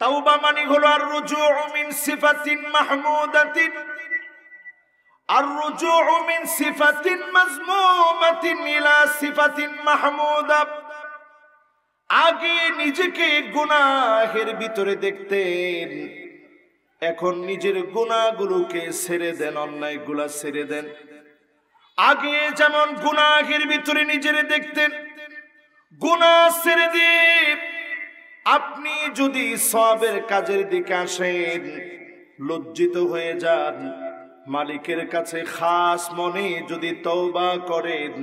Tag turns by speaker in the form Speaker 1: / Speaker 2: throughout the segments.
Speaker 1: তাওবা মানে হলো আর রুজুউ মিন সিফাতিন মাহমুদাতিন আর রুজুউ মিন সিফাতিন মাযমুমাতিন ইলা সিফাতিন মাহমুদা। আগে নিজেকে গুনাহের ভিতরে দেখতেন, এখন নিজের গুনাহগুলোকে ছেড়ে দেন, অন্যায়গুলা ছেড়ে দেন। আগে যেমন গুনাহের ভিতরে নিজের দেখতেন, গুনাহ ছেড়ে দিয়ে আপনি যদি সওয়াবের কাজের দিকে আসেন, লজ্জিত হয়ে যান, মালিকের কাছে খাস মনে যদি তওবা করেন,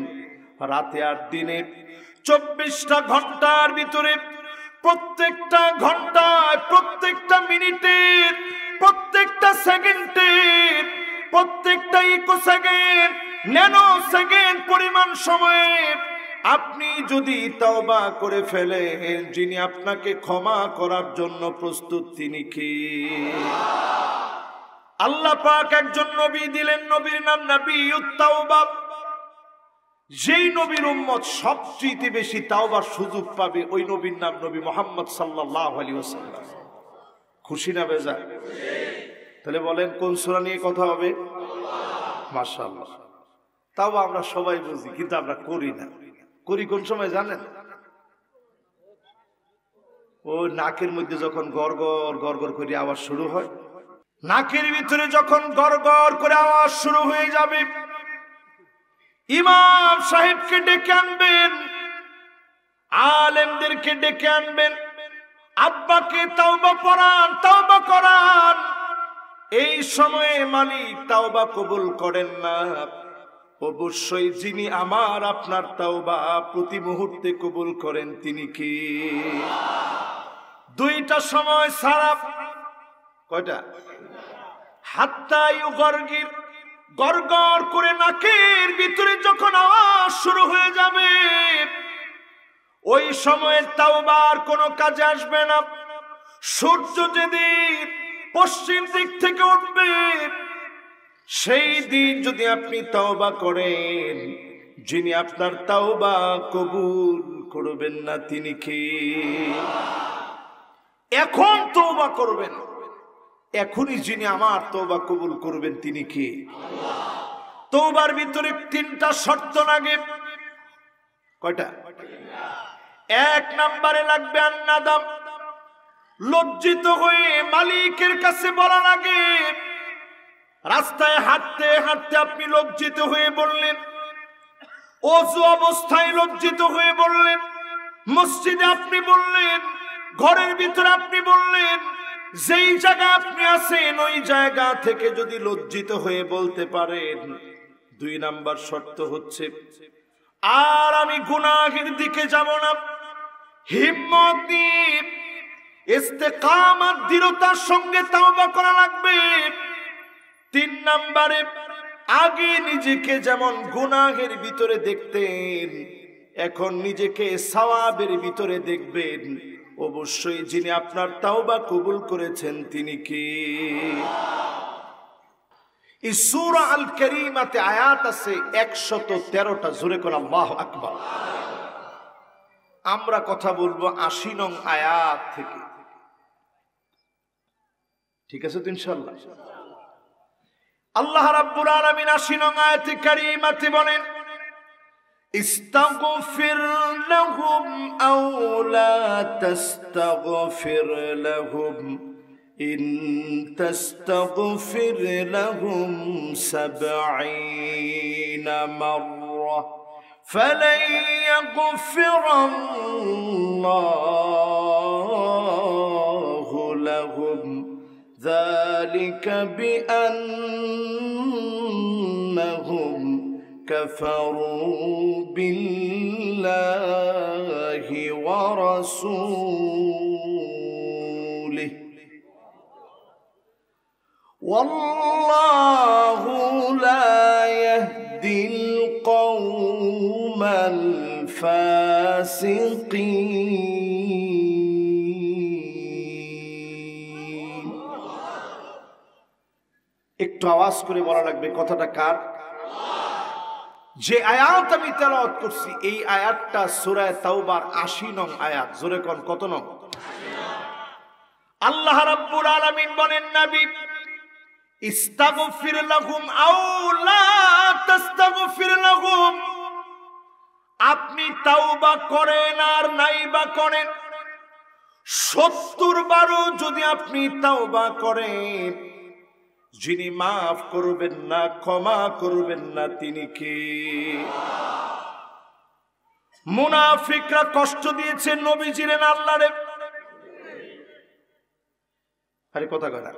Speaker 1: রাতে আর দিনে 24টা ঘন্টার ভিতরে প্রত্যেকটা ঘন্টায়, প্রত্যেকটা মিনিটের, প্রত্যেকটা সেকেন্ডের, প্রত্যেকটা ইকো সেকেন্ড, ন্যানো সেকেন্ড পরিমাণ সময়ে আপনি যদি তওবা করে ফেলেন, যিনি আপনাকে ক্ষমা করার জন্য প্রস্তুত তিনি কে? আল্লাহ পাক একজন নবী দিলেন, নবীর নাম নবিয়ুত তাওবা। যেই নবীর উম্মত সবচেয়ে বেশি তাওবার সুযোগ পাবে ওই নবীর নাম নবী মুহাম্মদ সাল্লাল্লাহু আলাইহি ওয়াসাল্লাম। খুশি না বেজা? তাহলে বলেন কোন সূরা নিয়ে কথা হবে? মাশাআল্লাহ। তাওবা আমরা সবাই বুঝি, কিন্তু আমরা করি না। করি কোন সময় জানেন? ও নাকের মধ্যে যখন গড়গড় গড়গড় করে আওয়াজ শুরু হয়, নাকের ভিতরে যখন গড়গড় করে আওয়াজ শুরু হয়ে যাবে, ইমাম সাহেবকে ডেকে আনবেন, আলেমদেরকে ডেকে আনবেন, আব্বাকে তাওবা পড়ান, তাওবা করান। এই সময়ে মালিক তাওবা কবুল করেন না। অবশ্যই যিনি আমার আপনার তাওবা প্রতি মুহূর্তে কবুল করেন তিনি কি? দুইটা সময় ছাড়া। কয়টা? হাত্তা ইউগরগির, গড়গড় করে নাকের ভিতরে যখন আওয়াজ শুরু হয়ে যাবে, ওই সময়ের তাওবার কোনো কাজে আসবে না। সূর্য যেদিন পশ্চিম দিক থেকে উঠবে, সেই দিন যদি আপনি তাওবা করেন, যিনি আপনার তাওবা কবুল করবেন না তিনি কে? এখন তওবা করবেন, এখনই যিনি আমার তওবা কবুল করবেন তিনি কে? তওবার ভিতরে 3টা শর্ত লাগে। কয়টা? 1 নম্বরে লাগবে আন্নাদাম, লজ্জিত হয়ে মালিকের কাছে বলা লাগে। রাস্তায় হাঁটতে হাঁটতে আপনি লজ্জিত হয়ে বললেন, ওযু অবস্থায় লজ্জিত হয়ে বললেন, মসজিদে আপনি বললেন, ঘরের ভিতরে আপনি বললেন, যেই জায়গায় আপনি আছেন ওই জায়গা থেকে যদি লজ্জিত হয়ে বলতে পারেন। 2 নাম্বার শর্ত হচ্ছে, আর আমি গুনাহের দিকে যাব না, হিম্মত নিয়ে ইস্তেকামত, দৃঢ়তার সঙ্গে তাওবা করা লাগবে। 3 নম্বরে, আগে নিজেকে যেমন গুনাহের ভিতরে দেখতেন, এখন নিজেকে সওয়াবের ভিতরে দেখবেন। অবশ্যই যিনি আপনার তাওবা কবুল করেছেন তিনি কি? এই সূরা আল কারীমাতে আয়াত আছে 113টা। জোরে করে আল্লাহু আকবার। আমরা কথা বলবো 80 নং আয়াত থেকে। ঠিক আছে তো ইনশাআল্লাহ? আল্লাহ রাব্বুল আলামিন 80 নং আয়াতে কারীমাতে বলেন, ইস্তাগফির লাহুম আও লা তাস্তাগফির লাহুম ইন তাস্তাগফির লাহুম 70 মাররা ফালান ইয়াগফিরাল্লাহু লাহুম ذلك بأنهم كفروا بالله ورسوله والله لا يهدي القوم الفاسقين। একটু আওয়াজ করে বলা লাগবে কথাটা কার? যে আয়াত আমি তেলাওয়াত করছি এই আয়াতটা সূরা তাওবার 80 নং আয়াত। জোরে কোন কত নং? আল্লাহ রাব্বুল আলামিন বলেন নবী ইস্তাগফির লাহুম আও লা তাস্তাগফির লাহুম, আপনি তাওবা করেন আর নাইবা করেন 70 বারও যদি আপনি তাওবা করেন, যিনি মাফ করবেন না ক্ষমা করবেন না তিনি কে? মুনাফিকরা কষ্ট দিয়েছে নবীজিরে না আল্লাহরে? আরে কথা কয় না।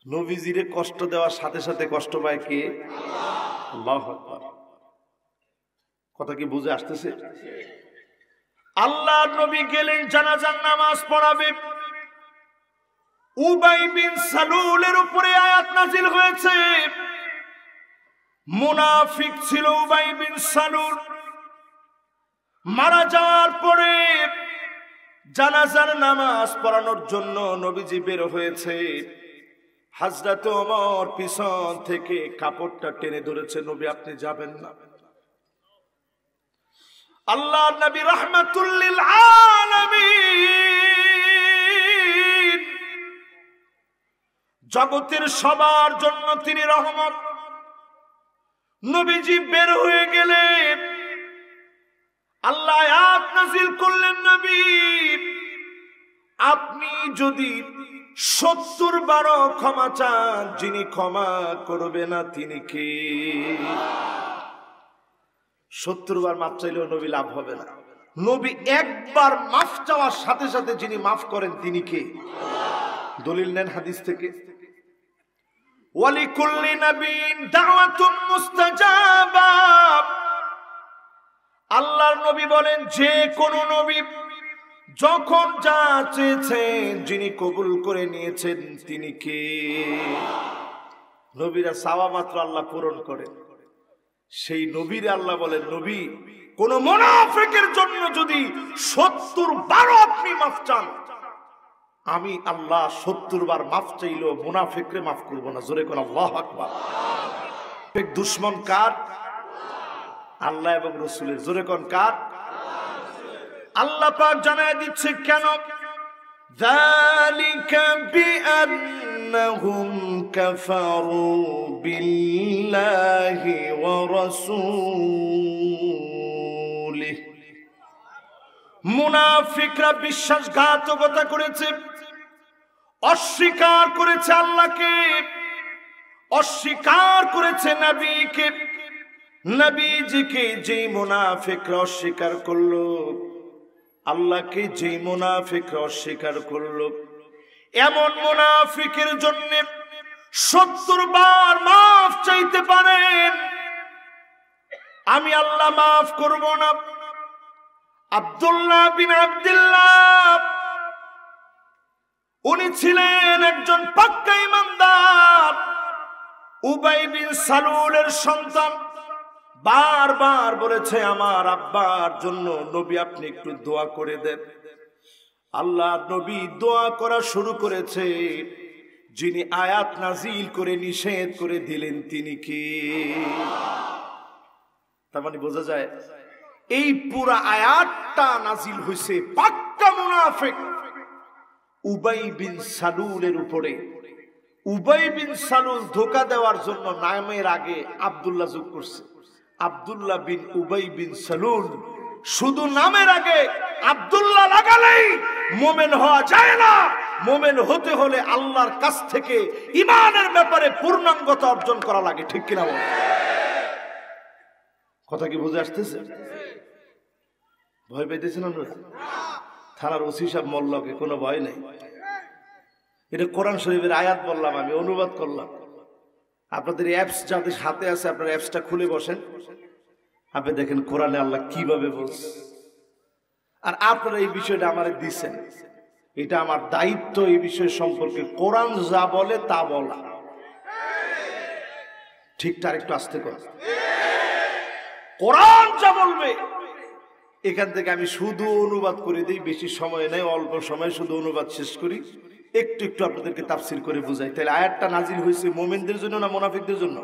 Speaker 1: নবীজিরে কষ্ট দেওয়ার সাথে সাথে কষ্ট পায় কে? আল্লাহু আকবার। কথা কি বুঝে আসতেছে? আল্লাহর নবী গেলেন জানাজার নামাজ পড়াবে, উবাই বিন সালুলের উপরে আয়াত নাজিল হয়েছে। মুনাফিক ছিল উবাই বিন সালুল। মারা যাওয়ার পরে জানাজার নামাজ পড়ানোর জন্য নবীজি বের হয়েছে। হযরত ওমর পিছন থেকে কাপড়টা টেনে ধরেছে, নবী আপনি যাবেন না। আল্লাহর নবী রাহমাতুল লিল আলামিন, জগতের সবার জন্য তিনি রহমত। নবীজি বের হয়ে গেলেন, আল্লাহ আয়াত নাযিল করলেন, নবী আপনি যদি 70 বারও ক্ষমা চান, যিনি ক্ষমা করবে না তিনি কে? 70 বার মাফ চাইলেও নবী লাভ হবে না। নবী একবার মাফ চাওয়ার সাথে সাথে যিনি মাফ করেন তিনি কে? দলিল নেন হাদিস থেকে। ওয়ালিকুল্লি নাবিয়্যিন দাওয়াতুন মুস্তাজাবা। আল্লাহর নবী বলেন যে কোন নবী যখন যা চেয়েছেন, যিনি কবুল করে নিয়েছেন তিনি কে? নবীরা চাওয়া মাত্র আল্লাহ পূরণ করেন। সেই নবীর আল্লাহ বলেন, নবী কোন মুনাফিকের জন্য যদি 70 বারও আপনি মাফ চান, আমি আল্লাহ 70 বার মাফ চাইলেও মুনাফিকরে মাফ করব না। জোরে কোন আল্লাহু আকবার। দুশমন কার? আল্লাহ এবং রাসূলের। জোরে কোন কার? আল্লাহ পাক জানায় দিচ্ছে কেন? যালিকা বিআন্নাহুম কাফারু বিল্লাহি ওয়া রাসূলিহি। মুনাফিকরা বিশ্বাসঘাতকতা করেছে, অস্বীকার করেছে আল্লাহকে, অস্বীকার করেছে নবীকে। নবীজিকে যেই মুনাফিকরা অস্বীকার করলো, আল্লাহকে যেই মুনাফিকরা অস্বীকার করলো, এমন মুনাফিকের জন্য 70 বার মাফ চাইতে পারেন, আমি আল্লাহ মাফ করব না। আব্দুল্লাহ বিন আব্দুল্লাহ উনি ছিলেন একজন পাক্কা ঈমানদার। উবাই বিন সালুলের সন্তান বারবার বলেছে, আমার আব্বার জন্য নবী আপনি একটু দোয়া করে দেন। আল্লাহ নবী দোয়া করা শুরু করেছে, যিনি আয়াত নাজিল করে নিষেধ করে দিলেন তিনি কে? তার মানে বোঝা যায় এই পুরা আয়াতটা নাজিল হয়েছে পাক্কা মুনাফিক উবাই বিন সালুলের উপরে। উবাই বিন সালুল ধোঁকা দেওয়ার জন্য নামের আগে আব্দুল্লাহ যোগ করছে। আব্দুল্লাহ বিন উবাই বিন সালুল, শুধু নামের আগে আব্দুল্লাহ লাগালেই মুমিন হওয়া যায় না। মুমিন হতে হলে আল্লাহর কাছ থেকে ঈমানের ব্যাপারে পূর্ণাঙ্গতা অর্জন করা লাগে। ঠিক কিনা বল? কথা কি বুঝে আসতেছে? ভয় পেতেছেন আমরা? থানার ওসি সাহেব মোল্লাকে কোনো ভয় নেই। এটা কোরআন শরীফের আয়াত বললাম, আমি অনুবাদ করলাম। আপনাদের অ্যাপস যাদের হাতে আছে, আপনার অ্যাপসটা খুলে বসেন, আপনি দেখেন কোরআনে আল্লাহ কিভাবে বলছে। আর আপনারা এই বিষয়টা আমারে দিচ্ছেন, এটা আমার দায়িত্ব এই বিষয় সম্পর্কে কোরআন যা বলে তা বলা। ঠিকঠাক একটু আস্তে কর। কোরআন যা বলবে এখান থেকে আমি শুধু অনুবাদ করে দিই, বেশি সময় নেই, অল্প সময় শুধু অনুবাদ শেষ করি, একটু একটু আপনাদেরকে তাফসীর করে বুঝাই। তাহলে আয়াতটা নাজিল হয়েছে মুমিনদের জন্য না মুনাফিকদের জন্য?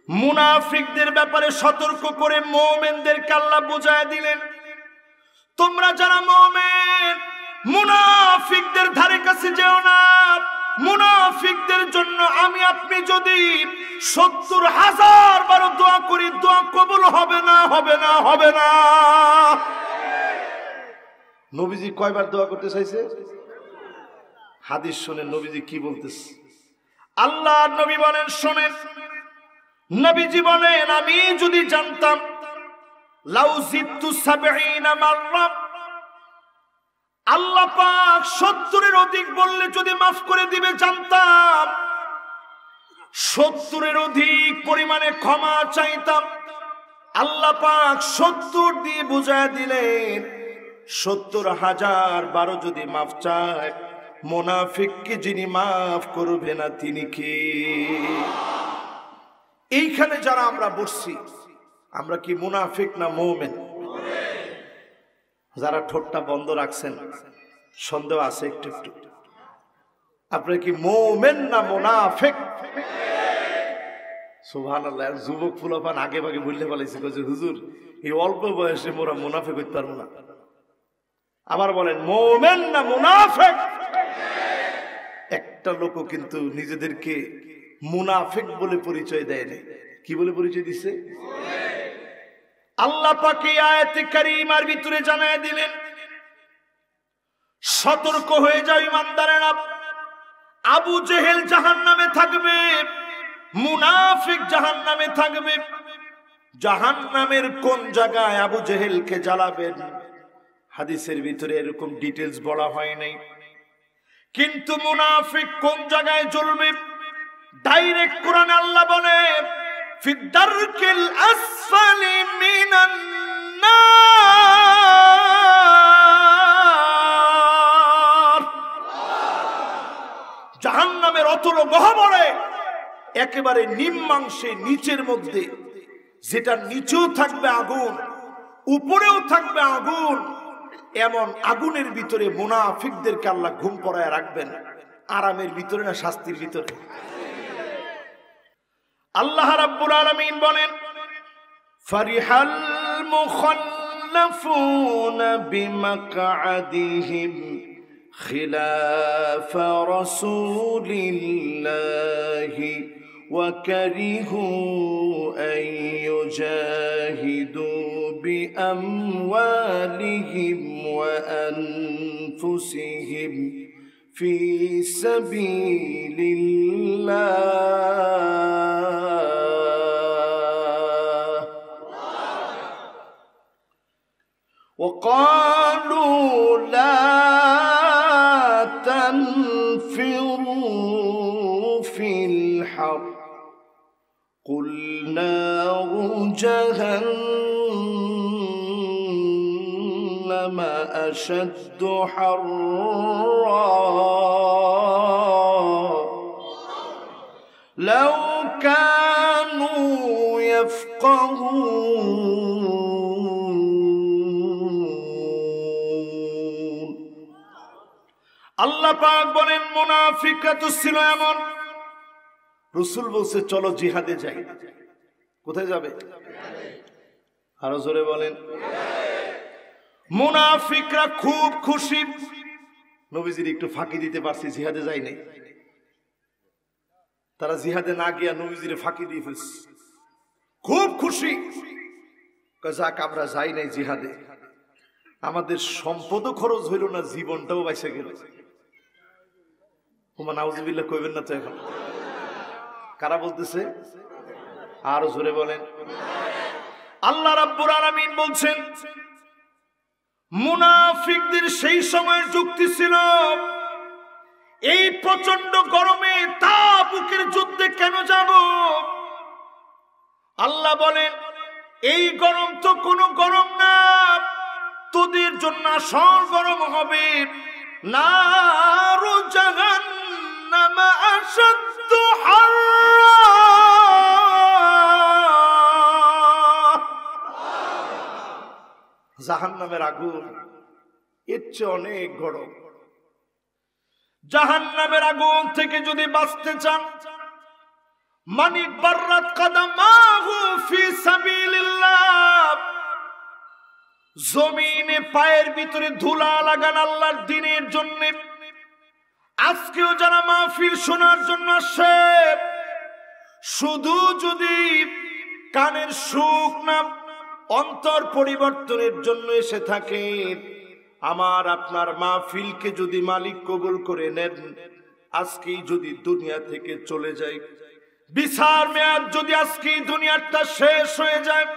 Speaker 1: মুনাফিকদের ব্যাপারে সতর্ক করে মুমিনদেরকে আল্লাহ বুঝায় দিলেন, তোমরা যারা মুমিন মুনাফিকদের ধারে কাছে যেও না। মুনাফিকদের জন্য আমি আপনি যদি 70,000 বার দোয়া করি, দোয়া কবুল হবে না, হবে না, হবে না। নবীজি কয়বার দোয়া করতে চাইছে? হাদিস শুনেন নবীজি কি বলতেছে। আল্লাহ নবী বলেন, শোনেন, নবীজি বলেন, আমি যদি জানতাম লাউ জিততু 70 মাররা, আল্লাহ পাক 70-এর অধিক বললে যদি মাফ করে দিবে জানতাম, 70-এর অধিক পরিমাণে ক্ষমা চাইতাম। আল্লাহ পাক 70 দিয়ে বুঝায় দিলেন 70,000 বারো যদি মাফ চায়, মুনাফিককে যিনি মাফ করবে না তিনি কে? এইখানে যারা আমরা বসছি, আমরা কি মুনাফিক না মুমিন? যারা ঠোঁটটা বন্ধ রাখছেন সন্দেহ আছে একটু একটু, আপনারা কি মুমিন না মুনাফিক? সুবহানাল্লাহ। যুবক ফুলাপান আগে ভাগে বললে বলেছে যে হুজুর এই অল্প বয়সে মোরা মুনাফিক হইতে পারবো না। আবার বলেন মুমিন না মুনাফিক? একটা লোকও কিন্তু নিজেদেরকে মুনাফিক বলে পরিচয় দেয়নি। কি বলে পরিচয় দিছে? আল্লাহ পাক এই আয়াতে কারীমার ভিতরে জানায় দিলেন, সতর্ক হয়ে যাও ইমানদারেরা, আবু জেহেল জাহান্নামে থাকবে, মুনাফিক জাহান্নামে থাকবে। জাহান্নামের কোন জায়গায় আবু জেহেলকে জ্বালাবেন হাদিসের ভিতরে এরকম ডিটেইলস বলা হয় নাই, কিন্তু মুনাফিক কোন জায়গায় জ্বলবে ডাইরেক্ট কোরআনে আল্লাহ বলে, ফিদ্দারকিল আসফালি মিনান নার, জাহান্নামের অতল গহ্বরে একেবারে নিম্নাংশে নিচের মধ্যে, যেটা নিচেও থাকবে আগুন উপরেও থাকবে আগুন, এমন আগুনের ভিতরে মুনাফিকদেরকে আল্লাহ ঘুম পড়ায় রাখবেন। আরামের ভিতরে না শাস্তির ভিতরে? আল্লাহ রাব্বুল আলামিন বলেন, ফারিহাল মুখাল্লাফুনা বিমাকআদিহিম খিলাফ রাসূলিল্লাহি ওয়া কারিহু আন ইউজাহিদু বিআমওয়ালিহিম ওয়া আনফুসিহিম ফি সাবিলিল্লাহ وقالوا لا تنفروا في الحر قل نار جهنم أشد حرا لو كانوا يفقهون। আল্লাহ পাক বলেন, মুনাফিকরা তো ছিল এমন, রাসূল বলছে চলো জিহাদে যাই। কোথায় যাবে? আরো জোরে বলেন। মুনাফিকরা খুব খুশি, নবীজির একটু ফাঁকি দিতে পারছি, জিহাদে যাই নাই। তারা জিহাদে না গিয়া নবীজির ফাঁকি দিয়ে ফেলছে, খুব খুশি। যাক আমরা যাই নাই জিহাদে, আমাদের সম্পদও খরচ হইল না, জীবনটাও বাইসে গেল। ওমা নাউজুবিল্লাহ কইবেন না তো এখন? কারা বলতেছে? আরো জোরে বলেন। আল্লাহ রাব্বুল আলামিন বলছেন, মুনাফিকদের সেই সময়ের যুক্তি ছিল, এই প্রচন্ড গরমে তাবুকের যুদ্ধে কেন যাব? আল্লাহ বলেন, এই গরম তো কোনো গরম না, তোদের জন্য আসল গরম হবে নারু জাহান্নাম আশাদ্দু হাররা। জাহান্নামের আগুন এর চেয়ে অনেক গরম। জাহান্নামের আগুন থেকে যদি বাঁচতে চান, মানি বাররাত কাদামাহু ফি সাবিলিল্লাহ, জমিনে পায়ের ভিতরে ধুলা লাগান আল্লাহর দ্বীনের জন্য। আজকেও যারা মাহফিল শোনার জন্য আসে, শুধু যদি কানের সুখ না অন্তর পরিবর্তনের জন্য এসে থাকে, আমার আপনার মাহফিলকে যদি মালিক কবুল করে নেন, আজকেই যদি দুনিয়া থেকে চলে যায়, বিচার মেয়াদ যদি আজকেই দুনিয়াটা শেষ হয়ে যায়,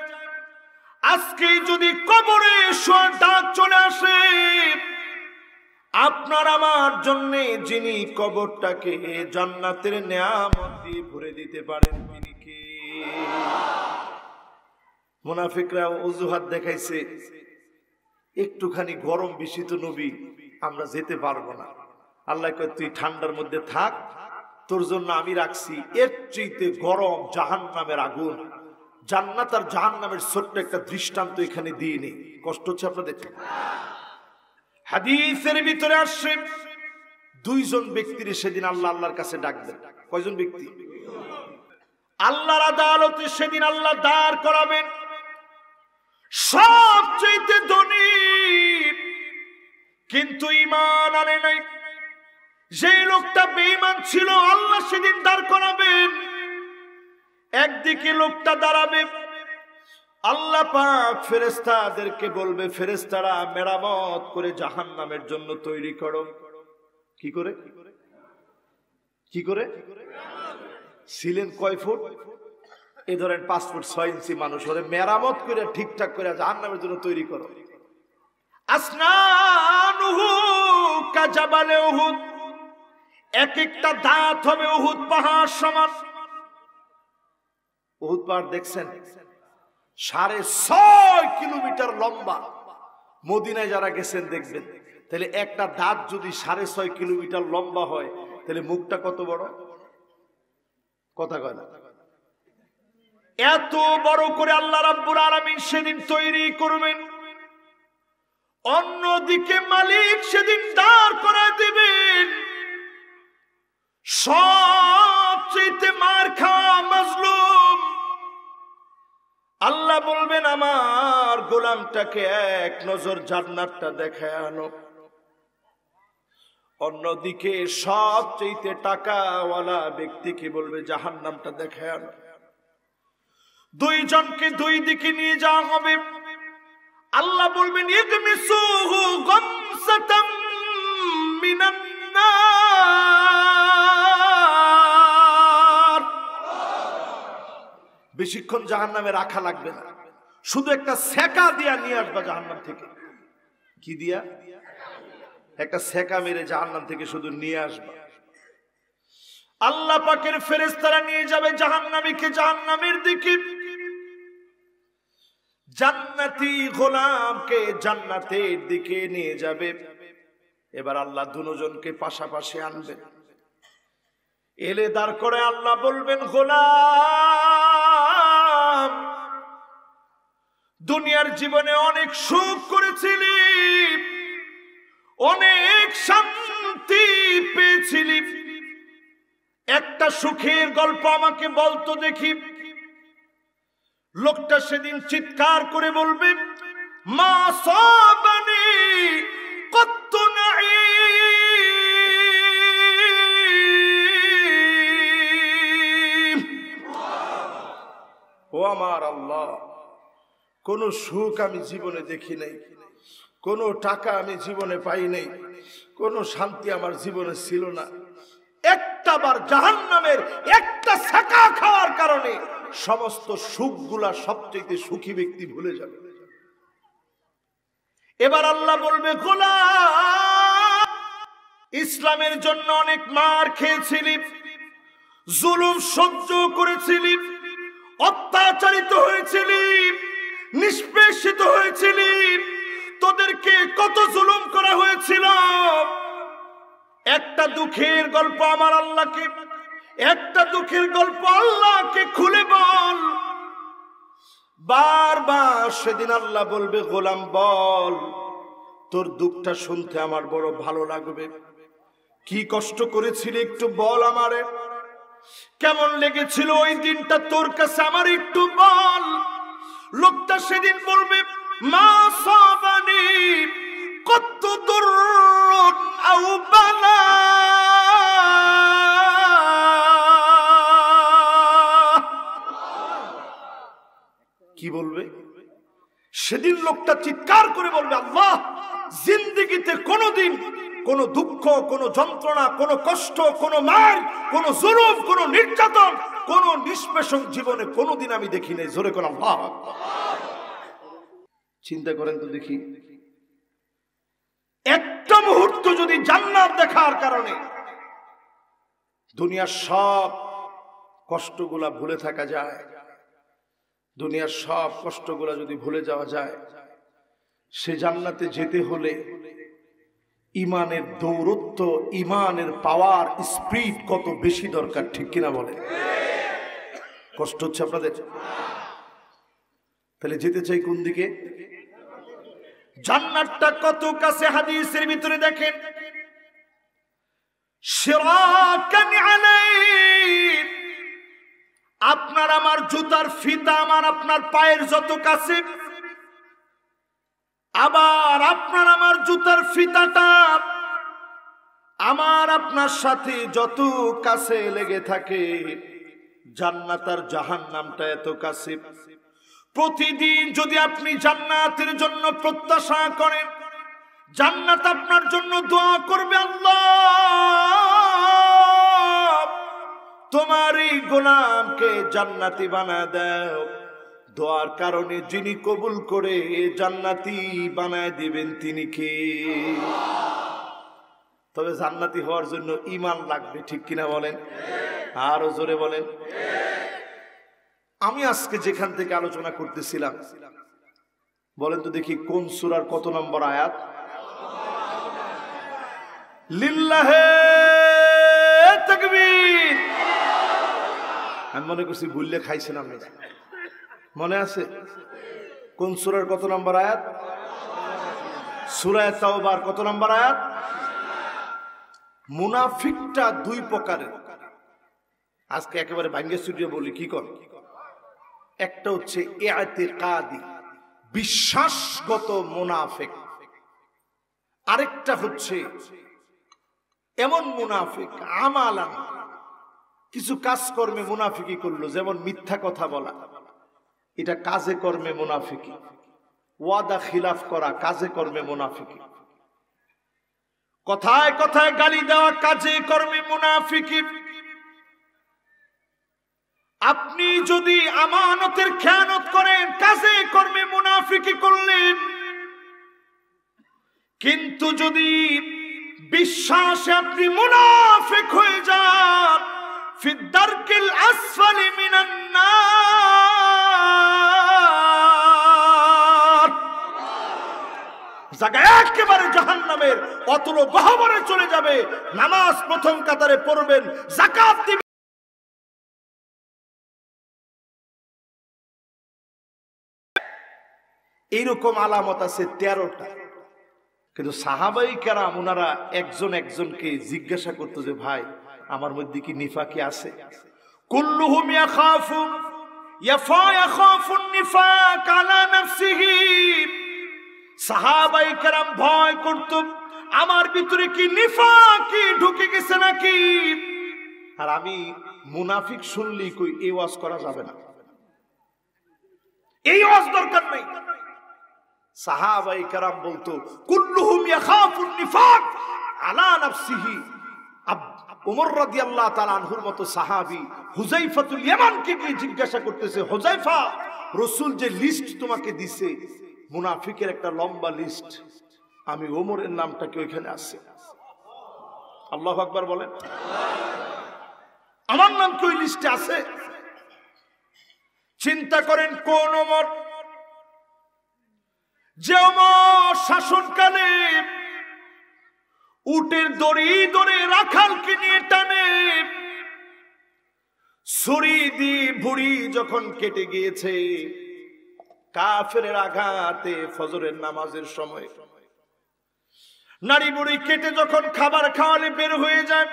Speaker 1: আজকেই যদি কবরে শোয়ার ডাক চলে আসে, আপনার আমার জন্য যিনি কবরটাকে জান্নাতের নেয়ামত দিয়ে ভরে দিতে পারেন তিনি কে? মুনাফিকরা অজুহাত দেখাইছে, একটুখানি গরম বেশি তো নবী, আমরা যেতে পারবো না। আল্লাহ কয় তুই ঠান্ডার মধ্যে থাক, তোর জন্য আমি রাখছি এর চাইতে গরম জাহান্নামের আগুন। জান্নাত আর জাহান্নামের ছোট্ট একটা দৃষ্টান্ত এখানে দিইনি। কষ্ট হচ্ছে আপনাদের? হাদিসের ভিতরে আসছে দুইজন ব্যক্তির সেদিন আল্লাহ আল্লাহর কাছে ডাকবেন। কয়জন ব্যক্তি? আল্লাহর আদালতে সেদিন আল্লাহ দাঁড় করাবেন সবচেয়ে ধনী, কিন্তু ঈমান আনে নাই যে লোকটা বেঈমান ছিল, আল্লাহ সেদিন দাঁড় করাবেন। একদিকে লোকটা দাঁড়াবে, আল্লাহ পাক ফেরেশতাদেরকে বলবে, ফেরেশতারা মেরামত করে জাহান্নামের জন্য তৈরি করো। কি করে? কি করে? ছিলেন কয় ফুট? এই ধরেন 5 ফুট 6 ইঞ্চি মানুষ, ওরে মেরামত করে ঠিকঠাক করে জাহান্নামের জন্য তৈরি করো। আসনানুহু কাজাবালে উহুদ, এক একটা দাঁত হবে উহুদ পাহাড় সমান। উহুদ পাহাড় দেখছেন? 6.5 কিলোমিটার লম্বা। মদিনায় যারা গেছেন দেখবেন, তাহলে একটা দাঁত যদি 6.5 কিলোমিটার লম্বা হয়, তাহলে মুখটা কত বড়? কথা কয় না? এত বড় করে আল্লাহ রাব্বুল আলামিন সেদিন তৈরি করবেন। অন্যদিকে মালিক সেদিন দাঁড় করায় দিবেন সবচেয়ে মার খাওয়া মাজলুম। আল্লাহ বলবেন আমার গোলামটাকে এক নজর জান্নাতটা দেখায় আনো। অন্যদিকে সবচেয়ে টাকাওয়ালা ব্যক্তিকে বলবে জাহান্নামটা দেখায় আনো। দুইজনকে দুই দিকে নিয়ে যাওয়া হবে। আল্লাহ বলবেন ইগমিসুহু গামসাতাম মিনান নার। বেশিক্ষণ জাহান্নামে রাখা লাগবে না, শুধু একটা সেকা দিয়া নিয়ে আসবা জাহান্নাম থেকে। কি দিয়া? একটা সেকা মেরে জাহান্নাম থেকে শুধু নিয়ে আসবা। আল্লাহ পাকের ফেরেশতারা নিয়ে যাবে জাহান্নামীকে জাহান্নামের দিকে, জান্নাতি গোলামকে জান্নাতের দিকে নিয়ে যাবে। এবার আল্লাহ দুজনকে পাশাপাশি আনবেন, এলে দাঁড় করে আল্লাহ বলবেন গোলাম, দুনিয়ার জীবনে অনেক সুখ করেছিলি, অনেক শান্তি পেয়েছিলি, একটা সুখের গল্প আমাকে বলতো দেখি। লোকটা সেদিন চিৎকার করে বলবে মা সাবানি কত নাঈম। ও আমার আল্লাহ, কোন সুখ আমি জীবনে দেখি নাই, কোন টাকা আমি জীবনে পাই নাই, কোন শান্তি আমার জীবনে ছিল না। একটা বার জাহান্নামের একটা ছাকা খাওয়ার কারণে সমস্ত সুখগুলা সবচেয়ে সুখী ব্যক্তি ভুলে যাবে। এবার আল্লাহ বলবে গোলাম, ইসলামের জন্য অনেক মার খেয়েছিলি, জুলুম সহ্য করেছিলি, অত্যাচারিত হয়েছিলি, নিষ্পেষিত হয়েছিলি, তোদেরকে কত জুলুম করা হয়েছিল। একটা দুঃখের গল্প আমার আল্লাহকে, একটা দুঃখের গল্প আল্লাহকে খুলে বল। বারবার সেদিন আল্লাহ বলবে গোলাম বল, তোর দুঃখটা শুনতে আমার বড় ভালো লাগবে। কি কষ্ট করেছিলি একটু বল আমারে, কেমন লেগেছিল ওই দিনটা তোর কাছে আমার একটু বল। লোকটা সেদিন বলবে মা সব জানি কত দুরুন আও বালা, কি বলবে সেদিন? লোকটা চিৎকার করে বলবে, আল্লাহ, জিন্দেগিতে কোনোদিন কোন দুঃখ, কোন যন্ত্রণা, কোন কষ্ট, কোন মার, কোন জুলুম, কোন নির্যাতন, কোন নিষ্পেষণ জীবনে কোনোদিন আমি দেখি নাই। জোরে কোন আল্লাহ। চিন্তা করেন তো দেখি, একটা মুহূর্ত যদি জান্নাত দেখার কারণে দুনিয়ার সব কষ্টগুলা ভুলে থাকা যায়, দুনিয়ার সব কষ্টগুলা যদি ভুলে যাওয়া যায়, সে জান্নাতে যেতে হলে ইমানের দৌরত্ব, ইমানের পাওয়ার, স্পিড কত বেশি দরকার, ঠিক কিনা বলে? কষ্ট হচ্ছে আপনাদের? তাহলে যেতে চাই কোন দিকে? জান্নাতটা কত কাছে হাদিসের ভিতরে দেখেন, শিরাকান আলাইহিম, আপনার আমার জুতার ফিতা আমার আপনার পায়ের যত কাছে, আবার আপনার আমার জুতার ফিতাটা আমার আপনার সাথে যত কাছে লেগে থাকে, জান্নাত আর জাহান্নামটা এত কাছে। প্রতিদিন যদি আপনি জান্নাতের জন্য প্রত্যাশা করেন, জান্নাত আপনার জন্য দোয়া করবে, আল্লাহ তোমার এই গোলামকে জান্নাতি বানায় দাও। দোয়ার কারণে যিনি কবুল করে জান্নাতি বানায় দিবেন তিনি কে? তবে জান্নাতি হওয়ার জন্য ঈমান লাগবে, ঠিক কিনা বলেন? আরো জোরে বলেন। আমি আজকে যেখান থেকে আলোচনা করতেছিলাম, বলেন তো দেখি কোন সূরার কত নম্বর আয়াত? লিল্লাহে তাকবীর। আমি মনে করছি ভুললে খাইছেন আপনি, মনে আছে? কোন সূরার কত নম্বর আয়াত? সূরা তাওবার কত নম্বর আয়াত? মুনাফিকটা দুই প্রকারের, আজকে একেবারে ভাঙ্গে ছুটিয়ে বলি। কি কর? একটা হচ্ছে ইতিকাদি, বিশ্বাসগত মুনাফিক। আরেকটা হচ্ছে এমন মুনাফিক আমালান, কিছু কাজকর্মে মুনাফিকি করলো, যেমন মিথ্যা কথা বলা, এটা কাজে কর্মে মুনাফিকি। ওয়াদা খিলাফ করা কাজে কর্মে মুনাফিকি। কথায় কথায় গালি দেওয়া কাজে কর্মে মুনাফিকি। আপনি যদি আমানতের খেয়ানত করেন, কাজে কর্মে মুনাফিকি করলেন। কিন্তু যদি বিশ্বাসে আপনি মুনাফিক হয়ে যান, ফি দারকিল আসফালি মিনান নার, জায়গা একেবারে জাহান্নামের অতল গহ্বরে চলে যাবে। নামাজ প্রথম কাতারে পড়বেন, যাকাত দিবেন, এইরকম আলামত আছে 13টা। কিন্তু সাহাবাই কেরাম ওনারা একজন একজনকে জিজ্ঞাসা করতো যে ভাই আমার মধ্যে কি নিফাকি আছে? কুল্লুহুম ইয়াখাফুন নিফাক আলা নাফসিহি। সাহাবাই কেরাম ভয় করত আমার ভিতরে কি নিফাকি ঢুকে গেছে নাকি। আর আমি মুনাফিক শুনলি কই এই ওয়াজ করা যাবে না, এই ওয়াজ দরকার নেই। সাহাবাই কেরাম বলতো কুল্লুহুম ইয়াখাফুন নিফাক আলা নাফসিহি। ওমর রাদিয়াল্লাহু তাআলা আনহুর মতো সাহাবী হুযায়ফাতুল ইয়ামানকে গিয়ে জিজ্ঞাসা করতেছে, হুযায়ফা, রাসূল যে লিস্ট তোমাকে দিছে মুনাফিকের একটা লম্বা লিস্ট, আমি ওমরের নামটা কি ওইখানে আছে? আল্লাহু আকবার বলেন। আমার নাম কি ওই লিস্টে আছে? চিন্তা করেন কোন ওমর, যে ওমর শাসনকালে উটের দড়ি ধরে রাখালকে নিয়ে টানে, ছুরি দিয়ে ভুঁড়ি যখন কেটে গিয়েছে কাফেরের আঘাতে ফজরের নামাজের সময়, নারী বুড়ি কেটে যখন খাবার খাওয়ালে বের হয়ে যায়,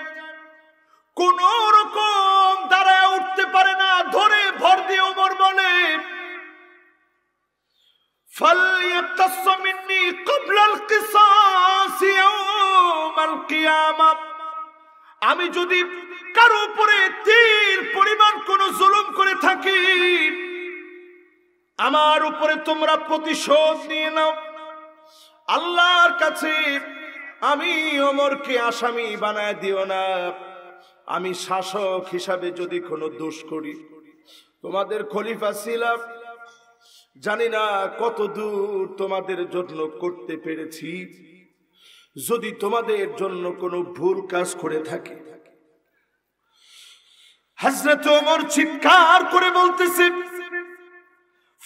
Speaker 1: কোন রকম দাঁড়ায় উঠতে পারে না, ধরে ভর দিয়ে ওমর বলে ফালইয়াকতাস মিন্নি ক্বাবলা আল কিসাস ইয়াউমাল কিয়ামাহ, আমি যদি কারো উপরে তীর পরিমাণ কোন জুলুম করে থাকি, আমার উপরে তোমরা প্রতিশোধ নিয়ে নাও। আল্লাহর কাছে আমি ওমরকে আসামি বানায় দিও না। আমি শাসক হিসাবে যদি কোনো দোষ করি, তোমাদের খলিফা ছিলাম, জানি না কত দূর তোমাদের জন্য করতে পেরেছি। যদি তোমাদের জন্য কোনো ভুল কাজ করে থাকি, হযরত ওমর চিৎকার করে বলতেছে,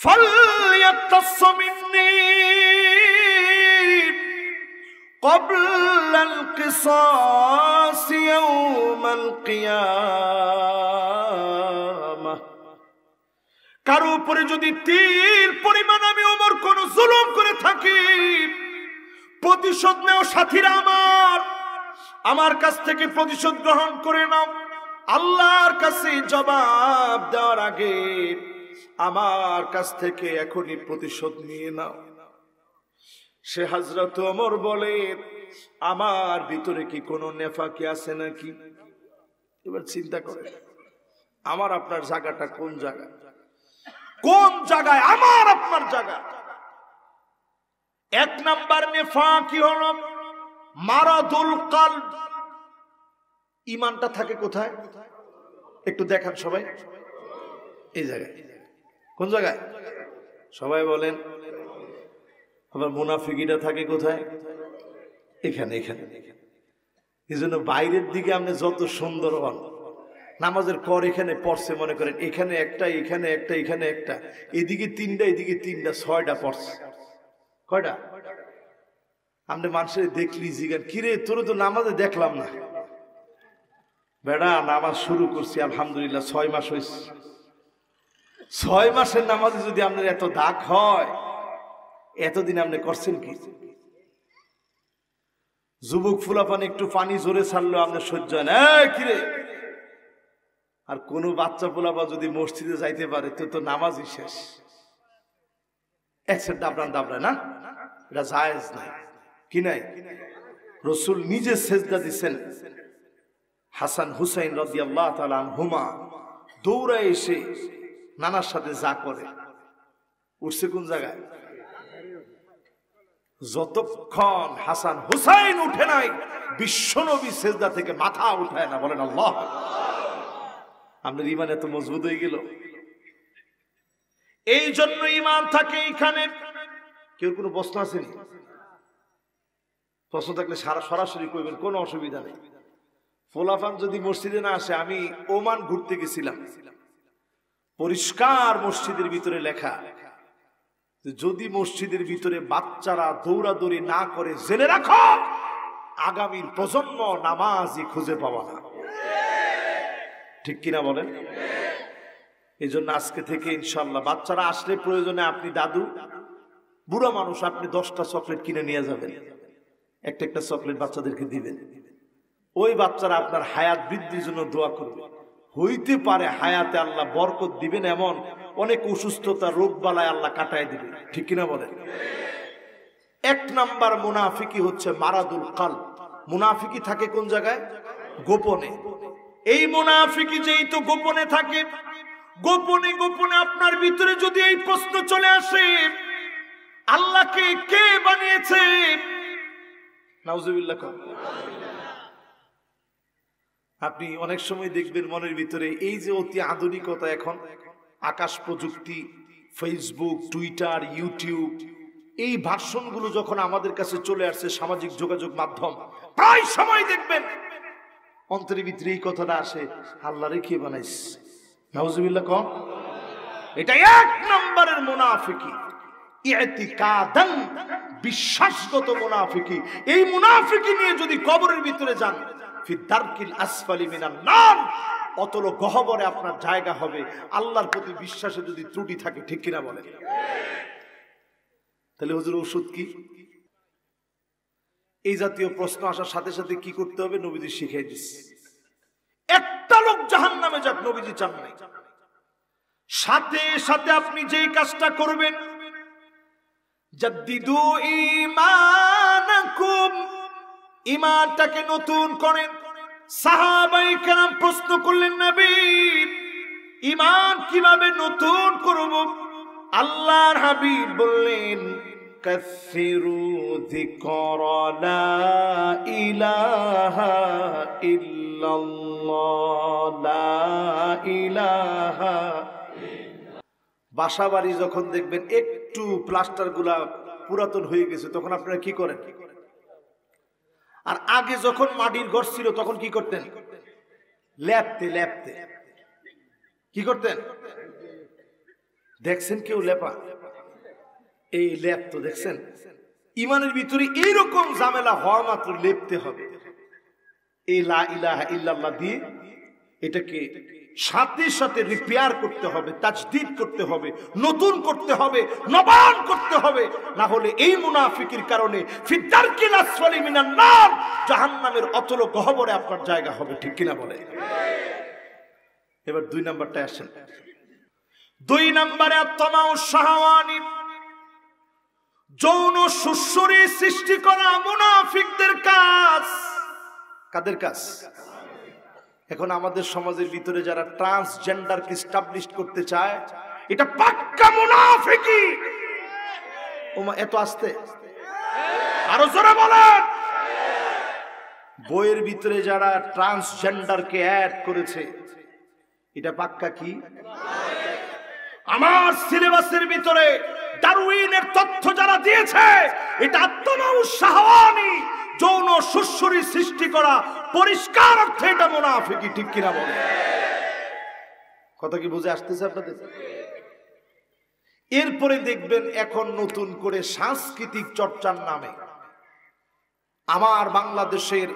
Speaker 1: ফালইয়াকতাস মিন্নি ক্বাবলা আল কিসাস ইয়াউমাল কিয়ামাহ, কারো উপরে যদি তীর পরিমাণ আমি ওমর কোন জুলুম করে থাকি, প্রতিশোধ নাও সাথীরা আমার কাছ থেকে প্রতিশোধ গ্রহণ করে নাও। আল্লাহর কাছে জবাব দেওয়ার আগে আমার কাছ থেকে এখনই প্রতিশোধ নিয়ে নাও। সে হযরত ওমর বলে, আমার ভিতরে কি কোনো নেফাকি আছে নাকি? এবার চিন্তা করে, আমার আপনার জায়গাটা কোন জায়গা? কোন জায়গায় আমার আপনার জায়গা? এক নাম্বার নেফাকি হলো মারাদুল কলব। ঈমানটা থাকে কোথায়? একটু দেখান সবাই, এই জায়গায়। কোন জায়গায়? সবাই বলেন। আবার মুনাফিকিটা থাকে কোথায়? এখানে, এখানে। এই জন্য বাইরের দিকে আপনি যত সুন্দর হন, নামাজের পর এখানে পড়ছে মনে করেন, এখানে একটা, এখানে একটা, এখানে একটা, এদিকে তিনটা, এদিকে তিনটা, 6টা পড়ছে। কয়টা? আপনি মানুষের দেখলি জিগান, কিরে তোর তো নামাজে দেখলাম না। বেড়া, নামাজ শুরু করছি আলহামদুলিল্লাহ 6 মাস হয়েছে। 6 মাসের নামাজে যদি আপনার এত দাগ হয়, এতদিন আপনি করছেন কি? যুবক ফুলাপান একটু পানি জোরে ছাড়লো আপনার সহ্য হয় না, কিরে? আর কোন বাচ্চা পোলাপা যদি মসজিদে যাইতে পারে, তো নামাজই শেষ। একসাথে দাবড়ান দাবড়ায় না, এটা জায়েজ নাই। কি নাই? রাসূল নিজে সেজদা দিচ্ছেন। হাসান হুসাইন রাদিয়াল্লাহু তাআলা আনহুমা দৌড়ে এসে নানার সাথে যা করে, উঠছে কোন জায়গায়? যতক্ষণ হাসান হুসাইন উঠে নাই, বিশ্বনবী সেজদা থেকে মাথা উঠায় না। বলেন আল্লাহ। আপনার ঈমান এত মজবুত হয়ে গেল। এই জন্য ঈমান থাকে এইখানে। কেউ কোনো প্রশ্ন আছে? প্রশ্ন থাকলে সরাসরি কইবেন, কোনো অসুবিধা নেই। ফোলাফান যদি মসজিদে না আসে, আমি ওমান ঘুরতে গেছিলাম, পরিষ্কার মসজিদের ভিতরে লেখা, যদি মসজিদের ভিতরে বাচ্চারা দৌড়াদৌড়ি না করে, জেনে রাখো আগামীর প্রজন্ম নামাজই খুঁজে পাওয়া না। ঠিক কিনা বলেন? এই জন্য আজকে থেকে ইনশাল্লাহ বাচ্চারা আসলে প্রয়োজনে আপনি দাদু, বুড়া মানুষ, আপনি 10টা চকলেট কিনে নিয়ে যাবেন, একটা একটা চকলেট বাচ্চাদেরকে দিবেন। ওই বাচ্চারা আপনার হায়াত বৃদ্ধির জন্য দোয়া করবে। হইতে পারে হায়াতে আল্লাহ বরকত দিবেন, এমন অনেক অসুস্থতা রোগ বালায় আল্লাহ কাটায় দিবে। ঠিক কিনা বলেন? এক নাম্বার মুনাফিকি হচ্ছে মারাদুল কলব। মুনাফিকি থাকে কোন জায়গায়? গোপনে। এই মুনাফিকি যেই তো গোপনে থাকে, গোপনে গোপনে আপনার ভিতরে যদি এই প্রশ্ন চলে আসে, আল্লাহকে কে বানিয়েছে? নাউজুবিল্লাহ। আপনি অনেক সময় দেখবেন মনের ভিতরে এই যে অতি আধুনিকতা, এখন আকাশ প্রযুক্তি, ফেসবুক, টুইটার, ইউটিউব, এই ভার্সনগুলো যখন আমাদের কাছে চলে আসছে, সামাজিক যোগাযোগ মাধ্যম, প্রায় সময় দেখবেন অন্তরের ভিতরে এই কথাটা আসে, আল্লাহরে কে বানাইছে? নাউজুবিল্লাহ কম। এটা এক নম্বরের মুনাফিকি, ইতিকাদান, বিশ্বাসগত মুনাফিকি। এই মুনাফিকি নিয়ে যদি কবরের ভিতরে যান, ফি দারকিল আসফালি মিনান নার, অতল গহ্বরে আপনার জায়গা হবে। আল্লাহর প্রতি বিশ্বাসে যদি ত্রুটি থাকে। ঠিক কিনা বলেন? তাহলে হুজুর ওষুধ কি? এই জাতীয় প্রশ্ন আসার সাথে সাথে কি করতে হবে নবীজি শিখিয়ে দিচ্ছে। একটা লোক জাহান্নামে যাক নবীজি চান নাই। সাথে সাথে আপনি যেই কাজটা করবেন, জাদ্দিদু ঈমানাকুম, ঈমানটাকে নতুন করেন। সাহাবায়ে কেরাম প্রশ্ন করলেন, নবী ঈমান কিভাবে নতুন করব? আল্লাহর হাবিব বললেন, কাসসিরু যিকরা লা ইলাহা ইল্লাল্লাহ, লা ইলাহা। বাসাবাড়ি যখন দেখবেন একটু প্লাস্টার গুলা পুরাতন হয়ে গেছে, তখন আপনারা কি করেন? আর আগে যখন মাটির ঘর ছিল তখন কি করতেন? লেপতে লেপতে কি করতেন? দেখছেন কেউ লেপা? এই লেপ তো দেখছেন? ইমানের ভিতরে এইরকম ঝামেলা হওয়া মাত্র লেপতে হবে। এই লা ইলাহা ইল্লাল্লাহ দিয়ে এটাকে সাথে সাথে রিপেয়ার করতে হবে, তাজদীদ করতে হবে, নতুন করতে হবে, নবায়ন করতে হবে। না হলে এই মুনাফিকের কারণে ফিদ্দারকিল আসফালি মিনান নার, জাহান্নামের অতল গহ্বরে আপনার জায়গা হবে। ঠিক কিনা বলে? এবার 2 নাম্বারটা আসেন। 2 নম্বরে আত্মাউ শাহওয়ানি, যৌন সুসুরি সৃষ্টি করা মুনাফিকদের কাজ। কাদের কাজ? এখন আমাদের সমাজের ভিতরে যারা ট্রান্সজেন্ডারকে এস্টাবলিশ করতে চায়, এটা পাক্কা মুনাফিকি। ওমা এত আসতে, আরো জোরে বলেন। বইয়ের ভিতরে যারা ট্রান্সজেন্ডারকে অ্যাড করেছে, এটা পাক্কা কি? আমার সিলেবাসের ভিতরে ডারউইনের তথ্য যারা দিয়েছে, এটা আত্মাউ শাহওয়ানি, যৌন সুসুরি সৃষ্টি করা, পরিষ্কার অর্থে এটা মুনাফিকি। ঠিক কিনা বলে? কথা কি বুঝে আসতেছে আপনাদের? এরপরে দেখবেন এখন নতুন করে সাংস্কৃতিক চর্চার নামে আমার বাংলাদেশের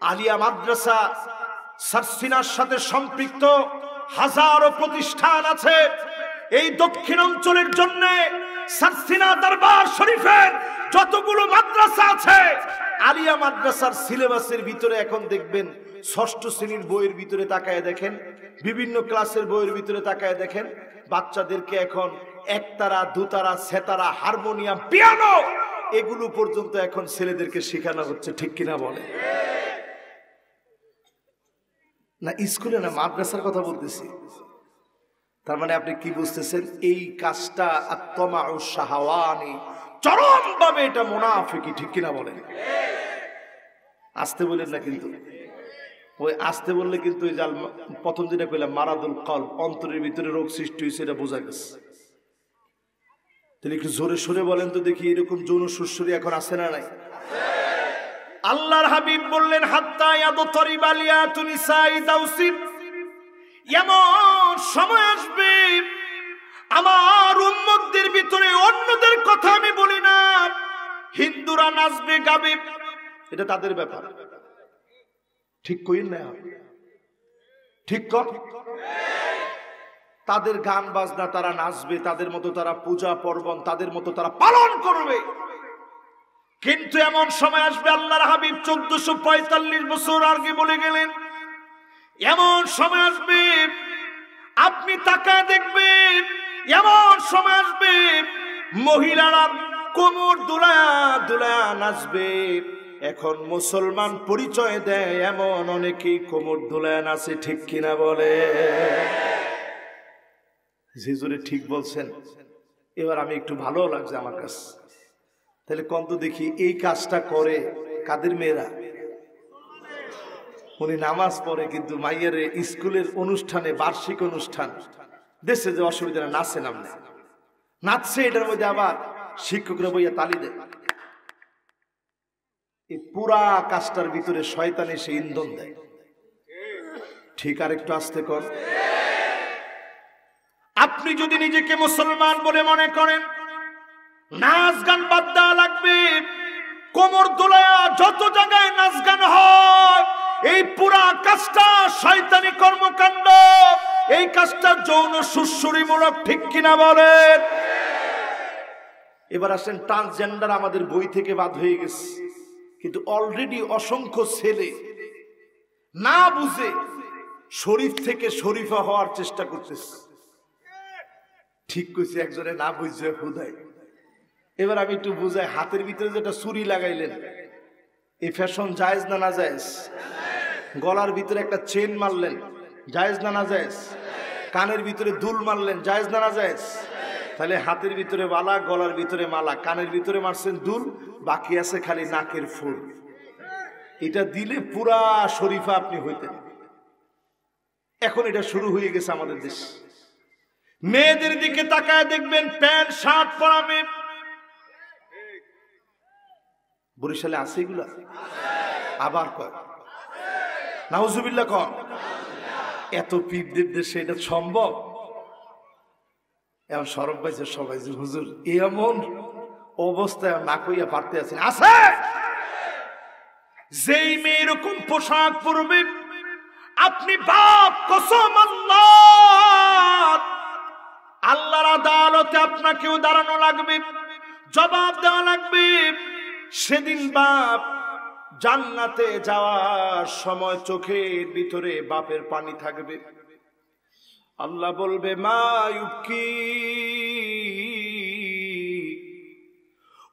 Speaker 1: আলিয়া মাদ্রাসা সারসিনার সাথে সম্পৃক্ত হাজারো প্রতিষ্ঠান আছে। এই দক্ষিণ অঞ্চলের জন্য সারসিনা দরবার শরীফের যতগুলো মাদ্রাসা আছে, আলিয়া মাদ্রাসার সিলেবাসের ভিতরে এখন দেখবেন 6ষ্ঠ শ্রেণীর বইয়ের ভিতরে তাকায় দেখেন, বিভিন্ন ক্লাসের বইয়ের ভিতরে তাকায় দেখেন, বাচ্চাদেরকে এখন একতারা, দুতারা, সেতারা, হারমোনিয়াম, পিয়ানো এগুলো পর্যন্ত এখন ছেলেদেরকে শেখানো হচ্ছে। ঠিক কিনা বলে? না স্কুলে না, মাদ্রাসার কথা বলতেছি। তার মানে আপনি কি বুঝতেছেন? এই কাজটা আত্মাউ শাহওয়ানি, চরম ভাবে এটা মুনাফিকি। ঠিক কিনা বলেন? আসতে বলেন না কিন্তু, ওই আসতে বললে কিন্তু ওই জাল প্রথম যেটা কইলাম মারাদুল কলব, অন্তরের ভিতরে রোগ সৃষ্টি হয়েছে, এটা বোঝা গেছে। তাহলে একটু জোরে সোরে বলেন তো দেখি, এরকম যৌন সুসুরি এখন আছে না নাই? আল্লাহর হাবিব বললেন, হাত্তা ইয়াদতরিবা লিয়াতু নিসাই দাউসি, এমন সময় আসবে আমার উম্মতদের ভিতরে, অন্যদের কথা আমি বলি না, হিন্দুরা নাচবে গাবে, এটা তাদের ব্যাপার। ঠিক কইন না? ঠিক কর। তাদের গান বাজনা, তারা নাচবে, তাদের মতো তারা পূজা পার্বণ তাদের মতো তারা পালন করবে। কিন্তু এমন সময় আসবে, আল্লাহর হাবিব 1445 বছর আগে বলে গেলেন, এমন সময় আসবে আপনি তাকায় দেখবেন, এমন সময় আসবে মহিলারা কোমর দুলায়া দুলায়া নাচবে। এখন মুসলমান পরিচয় দেয় এমন অনেকেই কোমর দুলায়া নাচে। ঠিক কিনা বলে? জিজুরে ঠিক বলছেন। এবার আমি একটু ভালো লাগছে আমার কাছে। তাহলে কত দেখি এই কাজটা করে কাদের মেয়েরা? উনি নামাজ পড়ে কিন্তু মাইয়ারে স্কুলের অনুষ্ঠানে, বার্ষিক অনুষ্ঠান, দেশে যে অসুবিধা নাচে, নামনে নাচছে, এটার মধ্যে আবার শিক্ষকরা বইয়া তালি দেয়। এই পুরা কাজটার ভিতরে শয়তান এসে ইন্ধন দেয়। ঠিক, আর একটু আস্তে কর। আপনি যদি নিজেকে মুসলমান বলে মনে করেন, নাচ গান বাদ দেওয়া লাগবে। কোমর দোলায়া যত জায়গায় নাচ গান হয়, এই পুরা কাজটা শয়তানি কর্মকাণ্ড, এই কাজটা যৌন সুসুরিমূলক। ঠিক কিনা বলেন? এবার আসেন, ট্রান্সজেন্ডার আমাদের বই থেকে বাদ হয়ে গেছে, কিন্তু অলরেডি অসংখ্য ছেলে না বুঝে শরীফ থেকে শরীফা হওয়ার চেষ্টা করতেছে। ঠিক কইছে একজনে, না বুঝে হুদাই এবার আমি একটু বুঝাই, হাতের ভিতরে যেটা ছুরি লাগাইলেন এই ফ্যাশন জায়েজ না না জায়েজ? গলার ভিতরে একটা চেন মারলেন, জায়েজ না না জায়েজ? কানের ভিতরে দুল মারলেন, জায়েজ না না জায়েজ? তাহলে হাতের ভিতরে মালা, গলার ভিতরে মালা, কানের ভিতরে মারছেন দুল, বাকি আছে খালি নাকের ফুল। এটা দিলে পুরা শরীফা আপনি হইতেন। এখন এটা শুরু হয়ে গেছে আমাদের দেশ। মেয়েদের দিকে তাকায় দেখবেন প্যান্ট শার্ট পরা মেয়ে। বরিশালে আছে এগুলা? আবার কয় নাউজুবিল্লাহ কন। এত পীরদের দেশে এটা সম্ভব? এখন সরব পাইছে সবাই যে হুজুর এমন অবস্থায় না কইয়া পারতে আছেন। আছে যেই মেয়ে এরকম পোশাক পরবে, আপনি বাপ কসম আল্লাহর আদালতে আপনাকেও দাঁড়ানো লাগবে, জবাব দেওয়া লাগবে। সেদিন বাপ জান্নাতে যাওয়ার সময় চোখের ভিতরে বাপের পানি থাকবে। আল্লাহ বলবে মা ইউবকি,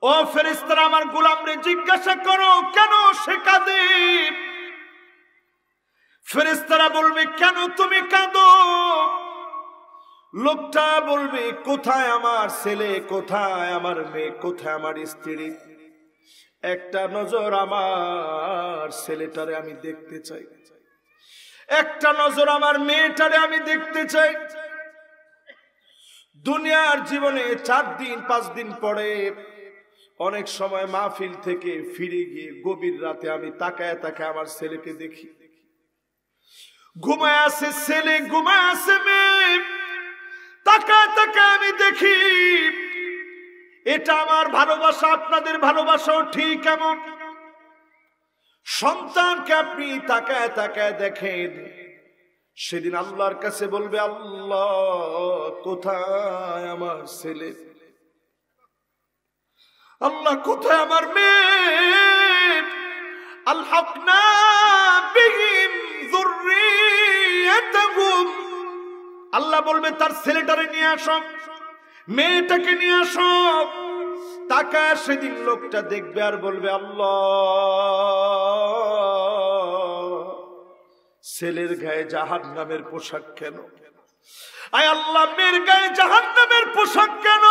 Speaker 1: ও ফেরেশতারা আমার গোলামরে জিজ্ঞাসা করো কেন সে কাঁদে। ফেরেশতারা বলবে কেন তুমি কাঁদো? লোকটা বলবে কোথায় আমার ছেলে, কোথায় আমার মেয়ে, কোথায় আমার স্ত্রী? একটা নজর আমার ছেলেটারে আমি দেখতে চাই, একটা নজর আমার মেয়েটারে আমি দেখতে চাই। দুনিয়ার জীবনে 4 দিন 5 দিন পরে অনেক সময় মাহফিল থেকে ফিরে গিয়ে গভীর রাতে আমি তাকায় তাকায় আমার ছেলেকে দেখি, ঘুমায় আছে ছেলে, ঘুমায় আছে মেয়ে, তাকায় তাকায় আমি দেখি। এটা আমার ভালোবাসা, আপনাদের ভালোবাসাও ঠিক এমন। সন্তানকে আপনি তাকায় তাকায় দেখেন, সেদিন আল্লাহর কাছে বলবে আল্লাহ কোথায় আমার ছেলে, আল্লাহ কোথায় আমার মেয়ে? আলহাকনা বিহিম যুররিয়াতাহুম, আল্লাহ বলবে তার ছেলেটারে নিয়ে আসো, মেয়েটাকে নিয়ে আসো। তাকায় সেদিন লোকটা দেখবে আর বলবে আল্লাহ ছেলের গায়ে জাহান্নামের পোশাক কেন? আয় আল্লাহ মেয়ের গায়ে জাহান্নামের পোশাক কেন?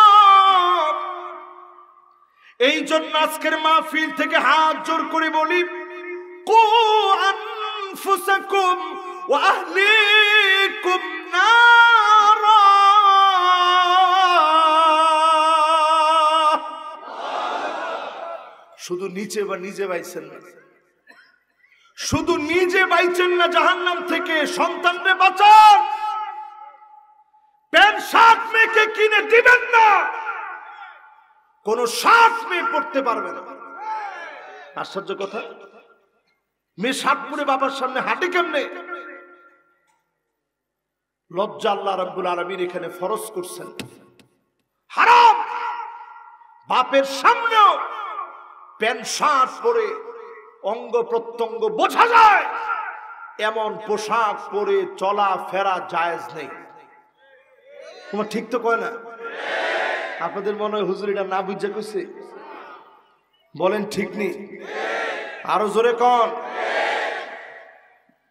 Speaker 1: এই জন্য আজকের মাহফিল থেকে হাত জোর করে বলি, কু আনফুসাকুম ওয়া আহলিকুম নারা। শুধু নিচে বা নিজে বাইছেন না, শুধু নিজে বাইছেন না জাহান্নাম থেকে, সন্তানকে বাঁচান। প্যান্ট শার্ট মেয়েকে কিনে দিবেন না, কোন শার্ট মেয়ে পড়তে পারবে না। আশ্চর্য কথা, মেয়ে শার্ট পরে বাবার সামনে হাঁটে কেমনে? লজ্জা আল্লাহ রাব্বুল আলামিন এখানে ফরজ করছেন, হারাম। বাপের সামনেও প্যান্ট শার্ট পরে অঙ্গ প্রত্যঙ্গ বোঝা যায় এমন পোশাক পরে চলা ফেরা জায়েজ নেই। তোমার ঠিক তো কয় না? আপনাদের মনে হয় হুজুর এটা না বুঝে কইছে? বলেন ঠিক নেই? আরো জোরে কন।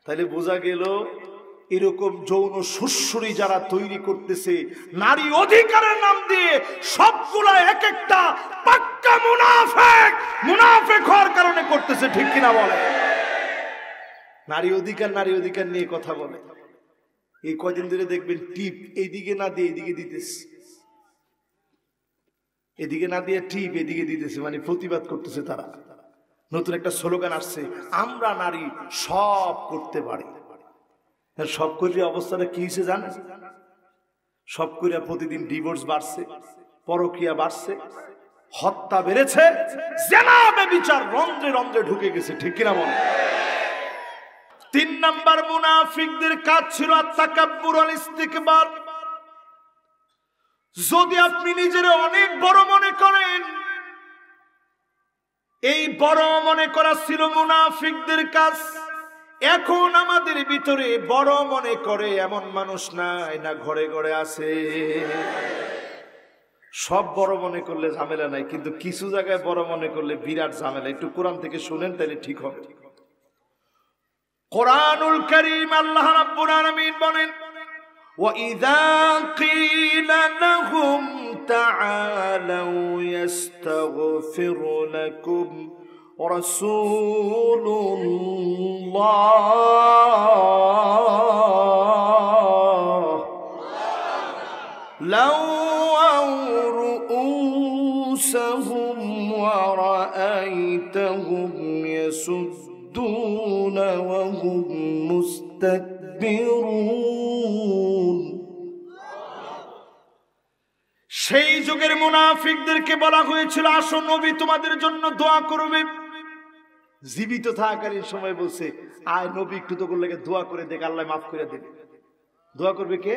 Speaker 1: তাহলে বোঝা গেল এরকম যৌন সুশ্রী যারা তৈরি করতেছে নারী অধিকারের নাম দিয়ে, সবগুলা এক একটা পাক্কা মুনাফিক, মুনাফিক হওয়ার কারণে করতেছে, ঠিক কিনা বলে? নারী অধিকার নিয়ে কথা বলে। এই কয়দিন ধরে দেখবেন টিপ এইদিকে না দিয়ে এইদিকে দিতেছে, এদিকে না দিয়ে টিপ এদিকে দিতেছে, মানে প্রতিবাদ করতেছে তারা। নতুন একটা স্লোগান আসছে, আমরা নারী সব করতে পারি। সব করিয়া অবস্থাটা কি হয়েছে জানেন? সব করিয়া প্রতিদিন ডিভোর্স বাড়ছে, পরকিয়া বাড়ছে, হত্যা বেড়েছে, জেনা ব্যভিচার রন্ধ্রে রন্ধ্রে ঢুকে গেছে, ঠিক কিনা বলে? 3 নাম্বার মুনাফিকদের কাজ ছিল আত-তাকাব্বুর ওয়াল ইস্তিকবার। যদি আপনি নিজের অনেক বড় মনে করেন, এই বড় মনে করা ছিল মুনাফিকদের কাজ। এখন আমাদের ভিতরে বড় মনে করে এমন মানুষ নাই, না ঘরে ঘরে আছে। সব বড় মনে করলে ঝামেলা নাই, কিন্তু কিছু জায়গায় বড় মনে করলে বিরাট ঝামেলা। একটু কোরআন থেকে শুনেন, তাহলে ঠিক হবে। কোরআনুল কারীম আল্লাহ রাব্বুল আলামিন বলেন, وَإِذَا قِيلَ لَهُمْ تَعَالَوْا يَسْتَغْفِرْ لَكُمْ رَسُولُ اللَّهِ لَوَّوْا رُءُوسَهُمْ وَرَأَيْتَهُمْ يَسُدُّونَ وَهُمْ مُسْتَكْبِرُونَ। সেই যুগের মুনাফিকদেরকে বলা হয়েছিল, আসো নবী তোমাদের জন্য দোয়া করবে। জীবিত থাকাকালীন সময় বলছে, আয় নবী একটু তো করলে দোয়া করে দেখ, আল্লাহ মাফ করে দেবে। দোয়া করবে কে?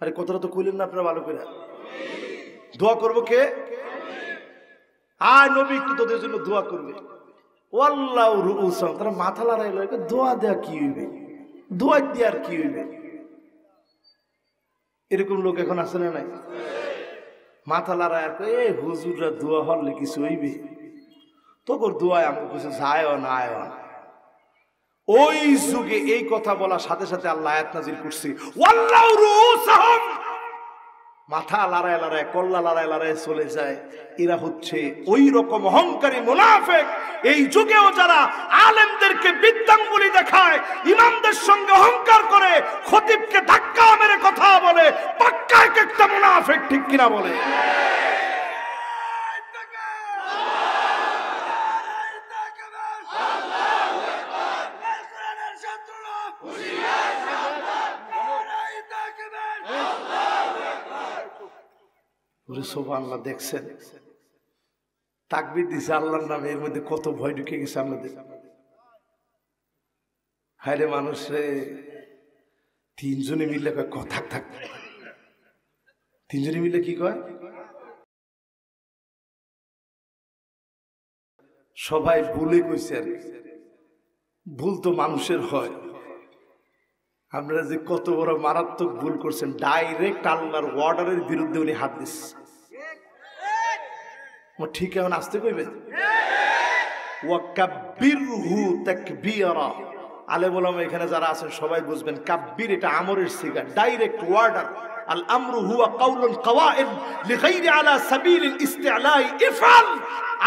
Speaker 1: আরে কথাটা তো কইলেন না আপনারা ভালো করে। দোয়া করবো কে? আয় নবী একটু তোদের জন্য দোয়া করবে। ওয়াল্লাহু রুউসাহুম, তারা মাথা লড়াইল, দোয়া দেয়া কি হইবে, দোয়া দিয়ে আর কি হইবে? এরকম লোক এখন আছে না নাই? মাথা লড়াই আর এ হুজুররা দোয়া হলে কিছু হইবে, তোর দোয়ায় আমার কিছু যায় না আয় না। ওই যুগে এই কথা বলার সাথে সাথে আল্লাহ আয়াত নাযিল করছে, ওয়াল্লাহু রুউসাহুম, মাথা লড়াই লড়াই কল্লা লড়াই লড়াই চলে যায়। এরা হচ্ছে ওই রকম অহংকারী মুনাফিক। এই যুগেও যারা আলেমদেরকে বৃদ্ধাঙ্গুলি দেখায়, ইমামদের সঙ্গে অহংকার করে, খতিবকে ধাক্কা মেরে কথা বলে, পাক্কা এক একটা মুনাফিক, ঠিক কিনা বলে? সুবহানাল্লাহ। দেখছেন তাকবীর দিছে আল্লাহর নামে, এর মধ্যে কত ভয় ঢুকে গেছে আমাদের। হায়রে মানুষে তিনজনে মিলে কয় থাক থাক, তিনজনে মিলে কি কয়? সবাই ভুলে কইছে আর কি। ভুল তো মানুষের হয়। আপনারা যে কত বড় মারাত্মক ভুল করছেন, ডাইরেক্ট আল্লাহর অর্ডারের বিরুদ্ধে উনি হাত দিচ্ছে। ঠিক এখন আসতে কইবেন, ওয়াকাব্বিরহু তাকবীরা। আলেম ওলামা এখানে যারা আছেন সবাই বুঝবেন, কাব্বির এটা আমরের সিগা, ডাইরেক্ট অর্ডার। আল আমরু হুয়া কাউলুন কাওয়াইদ লিগাইরি আলা সাবিলিল ইস্তিলাই ইফআল।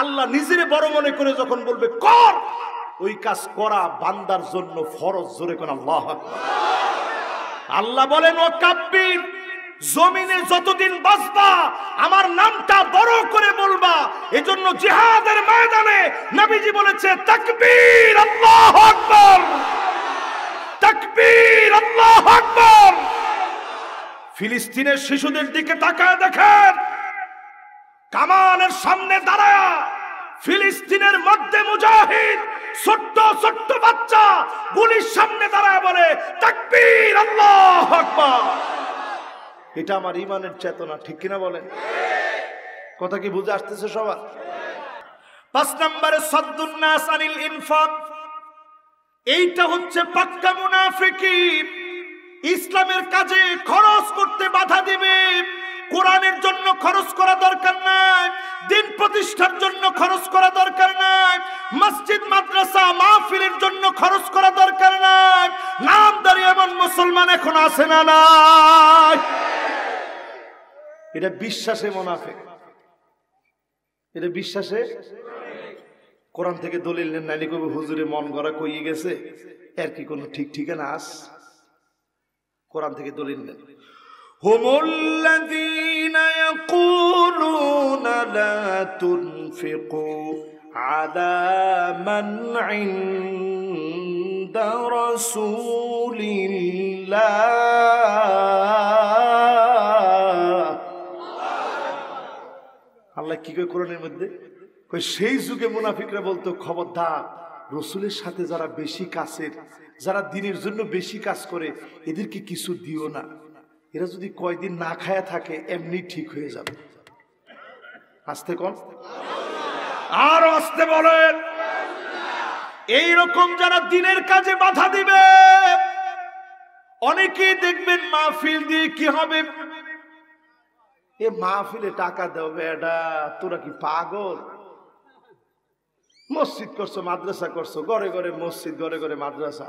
Speaker 1: আল্লাহ নিজেরে বড় মনে করে যখন বলবে কর, ওই কাজ করা বান্দার জন্য ফরজ। জোরে কোন আল্লাহু আকবার। আল্লাহ বলেন, ওয়াকাব্বির, জমিনে যতদিন বাঁচবা আমার নামটা বড় করে বলবা। এজন্য জিহাদের ময়দানে নবীজি বলেছে, তাকবীর আল্লাহু আকবার, তাকবীর আল্লাহু আকবার। ফিলিস্তিনের শিশুদের দিকে তাকায় দেখেন, কামানের সামনে দাঁড়ায়া ফিলিস্তিনের মধ্যে মুজাহিদ ছোট্ট ছোট্ট বাচ্চা গুলির সামনে দাঁড়ায় বলে, তাকবীর আল্লাহু আকবার। এটা আমার ইমানের চেতনা, ঠিক কিনা বলেন? কথা কি বুঝে আসতেছে সবার? 5 নম্বরে সাদ্দুন নাস আনিল ইনফাক। এইটা হচ্ছে পাক্কা মুনাফিকি। ইসলামের কাজে খরচ করতে বাধা দিবে। কোরআনের জন্য খরচ করা দরকার নাই, দিন প্রতিষ্ঠার জন্য খরচ করা দরকার নাই, মসজিদ মাদ্রাসা মাহফিলের জন্য খরচ করা দরকার নাই। নামদারি এমন মুসলমান এখন আছে না নাই? এটা বিশ্বাসে মুনাফিক, এটা বিশ্বাসে। কোরআন থেকে দলিল নেন, নাইলে কবি হুজুরে মন গড়া কইয়ে গেছে, এর কি কোনো ঠিক ঠিকানা আস? কোরআন থেকে দলিল নেন। হুমুল্লাযীনা ইয়াকুলুনা লা তুনফিকু আলা মান ইনদা রাসূলিল্লাহ। আল্লাহ কি কয় কোরআনের মধ্যে? সেই যুগে মুনাফিকরা বলতো, খবরদার, রসুলের সাথে যারা বেশি কাছের, যারা দিনের জন্য বেশি কাজ করে, এদেরকে কিছু দিও না। এরা যদি কয়দিন না খায়া থাকে এমনি ঠিক হয়ে যাবে। আস্তে কোন, আর আস্তে বলেন। এইরকম যারা দিনের কাজে বাধা দিবে, অনেকেই দেখবেন মাহফিল দিয়ে কি হবে, এ মাহফিলে টাকা দাও বেটা, তোরা কি পাগল? মসজিদ করছো, মাদ্রাসা করছো, ঘরে ঘরে মসজিদ, ঘরে ঘরে মাদ্রাসা।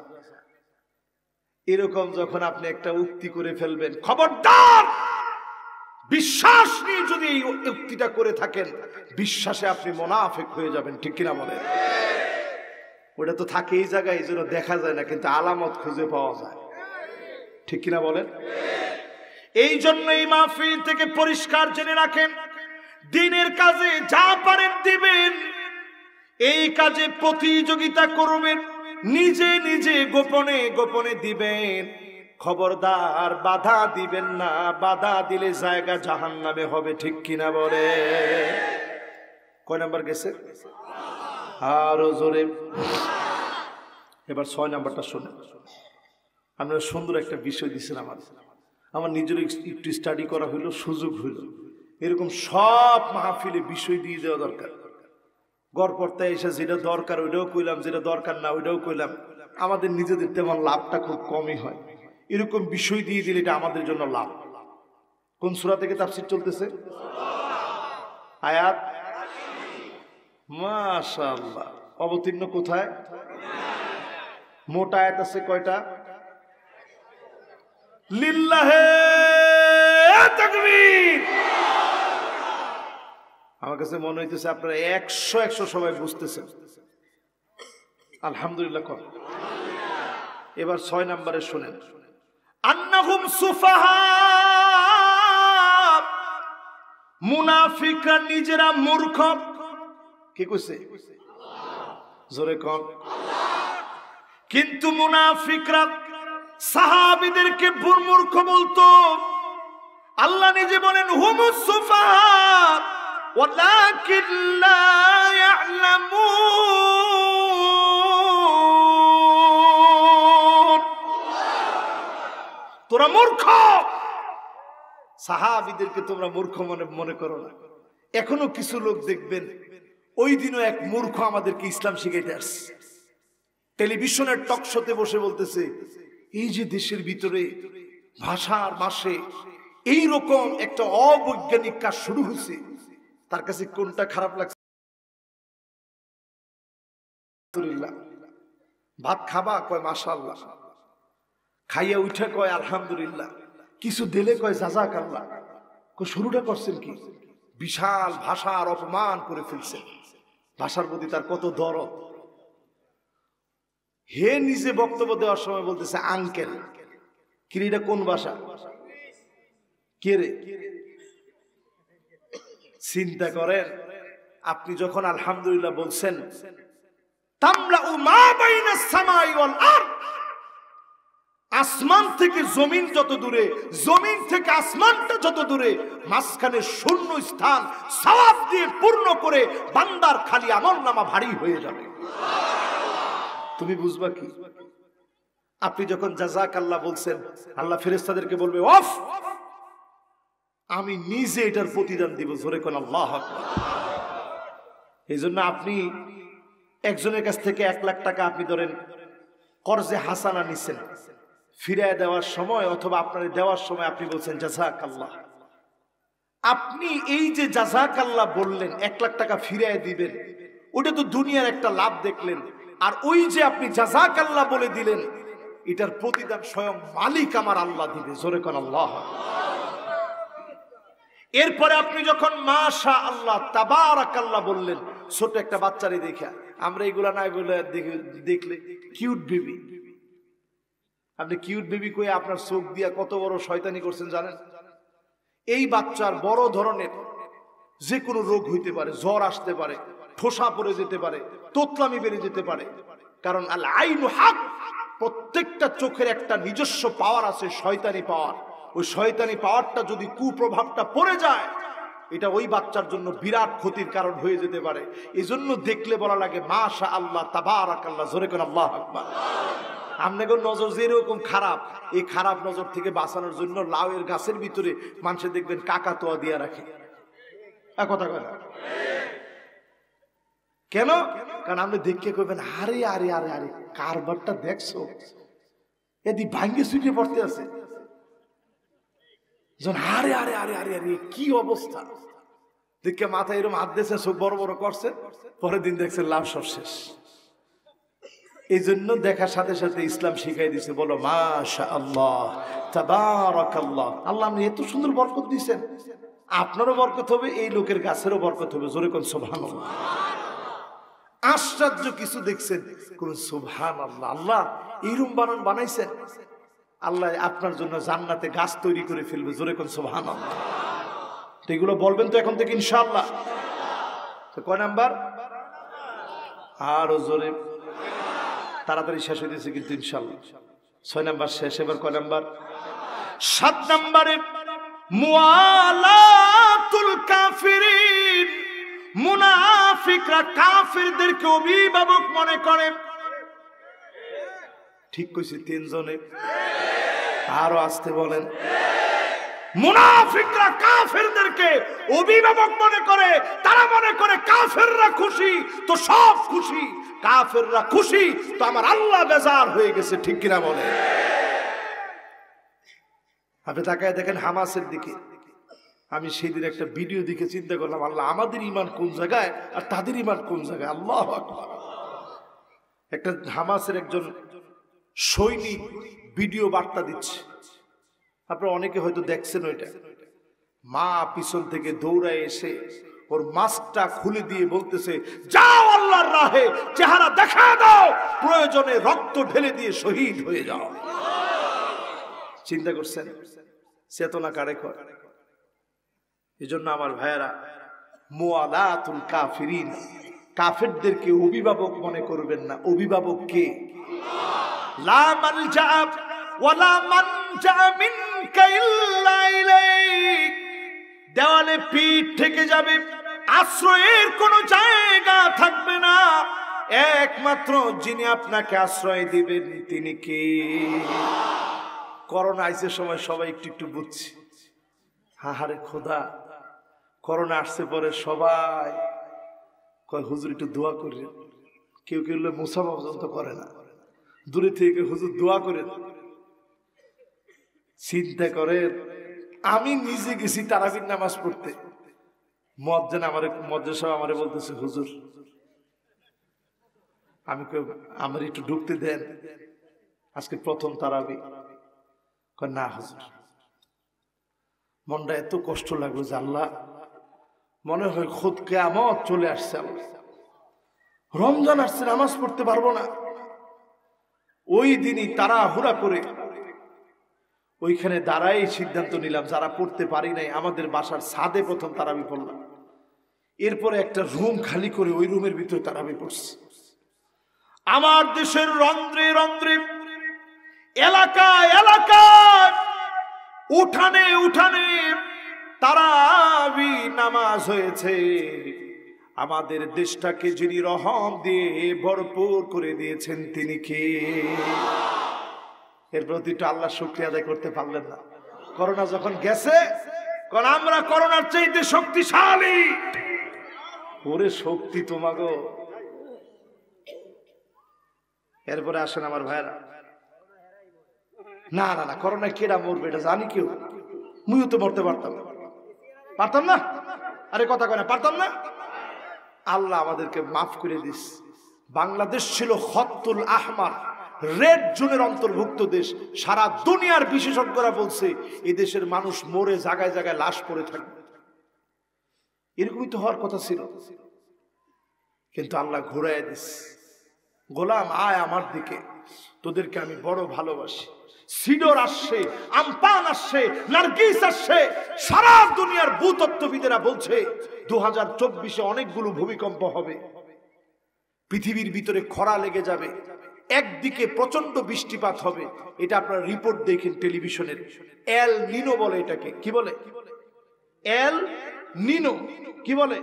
Speaker 1: এরকম যখন আপনি একটা উক্তি করে ফেলবেন, খবরদার! বিশ্বাস নিয়ে যদি এই উক্তিটা করে থাকেন, বিশ্বাসে আপনি মুনাফিক হয়ে যাবেন। ঠিক কিনা বলেন? ওটা তো থাকে এই জায়গায়, এই জন্য দেখা যায় না, কিন্তু আলামত খুঁজে পাওয়া যায়। ঠিক কিনা বলেন? এই জন্য এই মাহফিল থেকে পরিষ্কার জেনে রাখেন, দিনের কাজে যা পারেন দিবেন, এই কাজে প্রতিযোগিতা করবেন, নিজে নিজে গোপনে গোপনে দিবেন। খবরদার বাধা দিবেন না, বাধা দিলে জায়গা জাহান্নামে হবে। ঠিক কিনা বলে? কয় নাম্বার গেছে? আরো জোরে। এবার 6 নাম্বারটা শুনুন। আপনারা সুন্দর একটা বিষয় দিচ্ছেন, আমার নিজের একটু স্টাডি করা হইলো, সুযোগ হইল। এরকম সব মাহফিলে বিষয় দিয়ে দেওয়া দরকার। গড়পড়তায় এসে যেটা দরকার ওইটাও কইলাম, যেটা দরকার না ওইটাও কইলাম। আমাদের নিজেদের তেমন লাভটা খুব কমই হয়। এরকম বিষয় দিয়ে দিলে এটা আমাদের জন্য লাভ। কোন সূরা থেকে তাফসীর চলতেছে? আয়াত, মাশাআল্লাহ। অবতীর্ণ কোথায়? মোট আয়াত আছে কয়টা? লিল্লাহে তাকবীর। আমার কাছে মনে হইতেছে আপনারা 100 সবাই বুঝতেছেন। আলহামদুলিল্লাহ। এবার 6 নম্বরে শুনেন, আন্নাহুম সুফাহা, মুনাফিকরা নিজেরা মূর্খ। কি কইছে? জোরে কর। কিন্তু মুনাফিকরা সাহাবীদেরকে মূর্খ বলতো। আল্লাহ নিজে বলেন, হুমুস সুফাহা ওয়ালাকিন লা ইয়ালামুন। তোরা মূর্খ, সাহাবীদেরকে তোমরা মূর্খ মনে করো না। এখনো কিছু লোক দেখবেন, ওই দিনও এক মূর্খ আমাদেরকে ইসলাম শিখাইতে আসছে। টেলিভিশনের টক শোতে বসে বলতেছে, এই যে দেশের ভিতরে ভাষার মাসে এইরকম একটা অবৈজ্ঞানিক কাজ শুরু হয়েছে, তার কাছে কোনটা খারাপ লাগছে? ভাত খাবা? কয় মাশাআল্লাহ। খাইয়া উঠে কয় আলহামদুলিল্লাহ। কিছু দিলে কয় জাযাকাল্লাহ। কয় শুরুটা করছেন কি? বিশাল ভাষার অপমান করে ফেলছে। ভাষার প্রতি তার কত দরদ। হে নিজে বক্তব্য দেওয়ার সময় বলতেছে আঙ্কেল। কি এটা কোন ভাষা? কে রে? চিন্তা করেন, আপনি যখন আলহামদুলিল্লাহ বলছেন, তামলাউ মা বাইনাস সামাই ওয়াল আরদ, আসমান থেকে জমিন যত দূরে, জমিন থেকে আসমানটা যত দূরে, মাঝখানে শূন্য স্থান সওয়াব দিয়ে পূর্ণ করে বান্দার খালি আমলনামা ভারী হয়ে যাবে। তুমি বুঝবা কি? আপনি যখন জাযাকাল্লাহ বলছেন, আল্লাহ ফেরেশতাদেরকে বলবে, অফ, আমি নিজে এটার প্রতিদান দিব। জোরে কোন আল্লাহু আকবার। এই জন্য আপনি একজনের কাছ থেকে 1 লাখ টাকা আপনি ধরেন কর্জে হাসানা নিছেন, ফিরায় দেওয়ার সময় অথবা আপনার দেওয়ার সময় আপনি বলছেন জাযাকাল্লাহ। আপনি এই যে জাযাকাল্লাহ বললেন, 1 লাখ টাকা ফিরায় দিবেন, ওটা তো দুনিয়ার একটা লাভ দেখলেন। আর ওই যে আপনি জাযাকাল্লাহ বলে দিলেন, এটার প্রতিদান স্বয়ং মালিক আমার আল্লাহ দিবে। জোরে কোন আল্লাহ। এরপরে আপনি যখন মাশাআল্লাহ তাবারাকাল্লাহ বললেন, ছোট একটা বাচ্চারে দেখা, আমরা এগুলা নাই বলে দেখলে কিউট বেবি। আপনি কিউট বেবি কই আপনার চোখ দিয়া কত বড় শয়তানি করছেন জানেন? এই বাচ্চার বড় ধরনের যে কোনো রোগ হইতে পারে, জ্বর আসতে পারে, ঠোসা পড়ে যেতে পারে, তোতলামি বেড়ে যেতে পারে। কারণ আল আইনু হক, প্রত্যেকটা চোখের একটা নিজস্ব পাওয়ার আছে, শয়তানি পাওয়ার। ওই শয়তানি পাওয়ারটা যদি কুপ্রভাবটা পড়ে যায়, এটা ওই বাচ্চার জন্য বিরাট ক্ষতির কারণ হয়ে যেতে পারে। এই জন্য দেখলে বলা লাগে মাশাআল্লাহ তাবারাকাল্লাহ। জোরে কোন আল্লাহু আকবার। আপনাদের নজর যেরকম খারাপ, এই খারাপ নজর থেকে বাঁচানোর জন্য লাউয়ের গাছের ভিতরে মানুষে দেখবেন কাকাতোয়া দিয়া রাখে। কথা কথা কেন? কারণ আপনি দেখে কইবেন, আরে আরে আরে আরে কারবারটা দেখছো, এদি ভাঙ্গে ছুটে পড়তে আছে। আরে আরে আরে আরে আরে কি অবস্থা দেখে মাথায় এরকম হাত দিয়েছে, সব বড় বড় করছে, পরের দিন দেখছেন লাভ সব শেষ। এই জন্য দেখার সাথে সাথে ইসলাম শিখাই দিছে, বলো মাশাআল্লাহ তাবারাকাল্লাহ। আল্লাহ আপনি এত সুন্দর বরকত দিয়েছেন, আপনারও বরকত হবে, এই লোকের গাছেরও বরকত হবে। জোরে কোন সুবহানাল্লাহ। আশ্চর্য কিছু দেখছেন, কোন সুবহানাল্লাহ। আল্লাহ এইরকম বানাইছেন, আল্লাহ আপনার জন্য জান্নাতে গাছ তৈরি করে ফেলবে। জোরে কোন সুবহানাল্লাহ। এগুলো বলবেন তো এখন থেকে ইনশাআল্লাহ। তো কয় নাম্বার? আরো জোরে, তাড়াতাড়ি শেষ হইতেছে কিন্তু ইনশাআল্লাহ। 6 নাম্বার শেষ। এবার কয় নাম্বার? 7 নাম্বারে মুআলাতুল কাফিরিন। মুনাফিকরা কাফিরদেরকে অভিভাবক মনে করে। ঠিক কইছে 3 জনে, আরো আসতে বলেন। মুনাফিকরা কাফেরদেরকে অভিভাবক মনে করে, তারা মনে করে কাফেররা খুশি তো সব খুশি, কাফেররা খুশি তো আমার আল্লাহ বেজার হয়ে গেছে। ঠিক কিনা বলে? আপনি তাকায় দেখেন হামাসের দিকে। আমি সেদিন একটা ভিডিও দেখে চিন্তা করলাম, আল্লাহ আমাদের ইমান কোন জায়গায় আর তাদের ইমান কোন জায়গায়। আল্লাহু আকবার। একটা হামাসের একজন সৈনিক ভিডিও বার্তা দিচ্ছে, আপনারা অনেকে হয়তো দেখছেন। ওইটা মা পিছন থেকে দৌড়ায় এসে ওর মাস্কটা খুলে দিয়ে বলতেছে, যাও আল্লাহর রাহে চেহারা দেখা দাও, প্রয়োজনে রক্ত ঢেলে দিয়ে শহীদ হয়ে যাও। চিন্তা করছেন চেতনা কারে কয়? এই জন্য আমার ভাইয়েরা, মুআলাতুল কাফিরিন, কাফেরদেরকে অভিভাবক মনে করবেন না। অভিভাবক কে? লা মালজা ওয়ালা মানজা মিনকা ইল্লা ইলাইক। দেওয়ালে পিঠ থেকে যাবে, আশ্রয়ের কোনো জায়গা থাকবে না, একমাত্র যিনি আপনাকে আশ্রয় দিবেন তিনি কে? করোনা আইসে সময় সবাই একটু একটু বুঝছি, হাহারে খোদা। করোনা আসছে পরে সবাই কয় হুজুর একটু দোয়া করেন। কেউ কেউ মুসাফা পর্যন্ত করে না, দূরে থেকে হুজুর দোয়া করেন। চিন্তা করেন, আমি নিজে গেছি তারাবির নামাজ পড়তে, মুয়াজ্জিন সাহেব আমারে বলতেছে, হুজুর আমি আমার একটু ঢুকতে দেন, আজকে প্রথম তারাবি। না হুজুর, মনটা এত কষ্ট লাগলো যে আল্লাহ মনে হয় খুদ কিয়ামত চলে আসছে, রমজান আসছে, নামাজ পড়তে পারবো না। ওই দিনই তাড়াহুড়া করে ওইখানে দাঁড়াই সিদ্ধান্ত নিলাম, যারা পড়তে পারি নাই আমাদের বাসার ছাদে প্রথম তারাবি পড়লাম। এরপরে একটা রুম খালি করে ওই রুমের ভিতরে তারাবি পড়ছি। আমার দেশের রন্ধ্রে রন্ধ্রে, এলাকায় এলাকায়, উঠানে উঠানে তারাবি নামাজ হয়েছে। আমাদের দেশটাকে যিনি রহম দিয়ে ভরপুর করে দিয়েছেন তিনি কে? এর প্রতি তো আল্লাহ শুকরিয়া আদায় করতে পারলেন না। করোনা যখন গেছে, কারণ আমরা করোনার চাইতে শক্তিশালী। ওরে শক্তি তোমাগো। এরপরে আসেন আমার ভাইরা, না না না, করোনা কেডা মরবে এটা জানি কেউ? মুইও তো মরতে পারতাম না। আরে কথা কয় না, পারতাম না। আল্লাহ আমাদেরকে মাফ করে দিস। বাংলাদেশ ছিল খত্তুল আহমার, রেড জোনের অন্তর্ভুক্ত দেশ। সারা দুনিয়ার বিশেষজ্ঞরা বলছে এই দেশের মানুষ মরে জায়গায় জায়গায় লাশ পড়ে থাকবে, এরকমই তো হওয়ার কথা ছিল। কিন্তু আল্লাহ ঘুরাই দিস, গোলাম আয় আমার দিকে, তোদেরকে আমি বড় ভালোবাসি। সিডর আসছে, আমপান আসছে, নার্গিস আসছে। সারা দুনিয়ার ভূতত্ত্ববিদেরা বলছে 2024-এ অনেকগুলো ভূমিকম্প হবে, পৃথিবীর ভিতরে খরা লেগে যাবে, একদিকে প্রচন্ড বৃষ্টিপাত হবে। এটা আপনারা রিপোর্ট দেখেন টেলিভিশনের। এল নিনো বলে এটাকে। কি বলে? এল নিনো। কি বলে?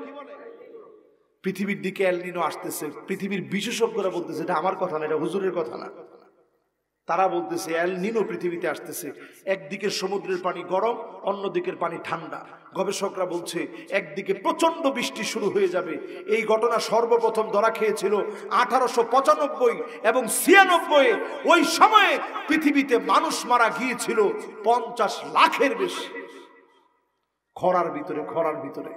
Speaker 1: পৃথিবীর দিকে এল নিনো আসতেছে। পৃথিবীর বিশেষজ্ঞরা বলতেছে, এটা আমার কথা না, এটা হুজুরের কথা না, তারা বলতেছে এল নিনো পৃথিবীতে আসতেছে। একদিকে সমুদ্রের পানি গরম, অন্য দিকের পানি ঠান্ডা। গবেষকরা বলছে একদিকে প্রচন্ড বৃষ্টি শুরু হয়ে যাবে। এই ঘটনা সর্বপ্রথম ধরা খেয়েছিল 1895 এবং 96। ওই সময়ে পৃথিবীতে মানুষ মারা গিয়েছিল 50 লাখের বেশি। খরার ভিতরে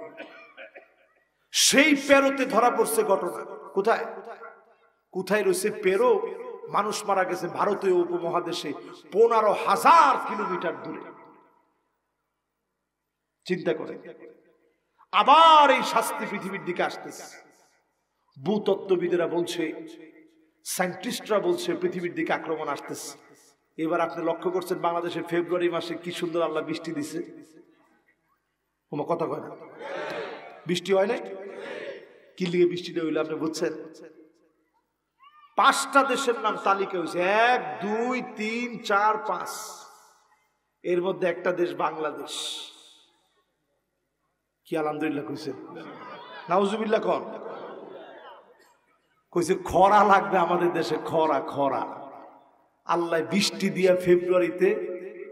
Speaker 1: সেই পেরোতে ধরা পড়ছে ঘটনা। কোথায় কোথায় রয়েছে পেরো? মানুষ মারা গেছে ভারতীয় উপমহাদেশে 15,000 কিলোমিটার দূরে। চিন্তা করে, আবার এই শাস্তি পৃথিবীর দিকে আসতেছে। ভূতত্ত্ববিদেরা বলছে, সায়েন্টিস্টরা বলছে পৃথিবীর দিকে আক্রমণ আসতেছে। এবার আপনি লক্ষ্য করছেন বাংলাদেশে ফেব্রুয়ারি মাসে কি সুন্দর আল্লাহ বৃষ্টি দিছে। তোমার কথা কয় না, বৃষ্টি হয় না। কি লিগে বৃষ্টিটা হইলো আপনি বুঝছেন? 5টা দেশের নাম তালিকা হয়েছে, 1 2 3 4 5, এর মধ্যে একটা দেশ বাংলাদেশ। কি আলহামদুলিল্লাহ কইছে? নাউজুবিল্লাহ কোন কইছে খরা লাগবে আমাদের দেশে, খরা। আল্লাহ বৃষ্টি দিয়া ফেব্রুয়ারিতে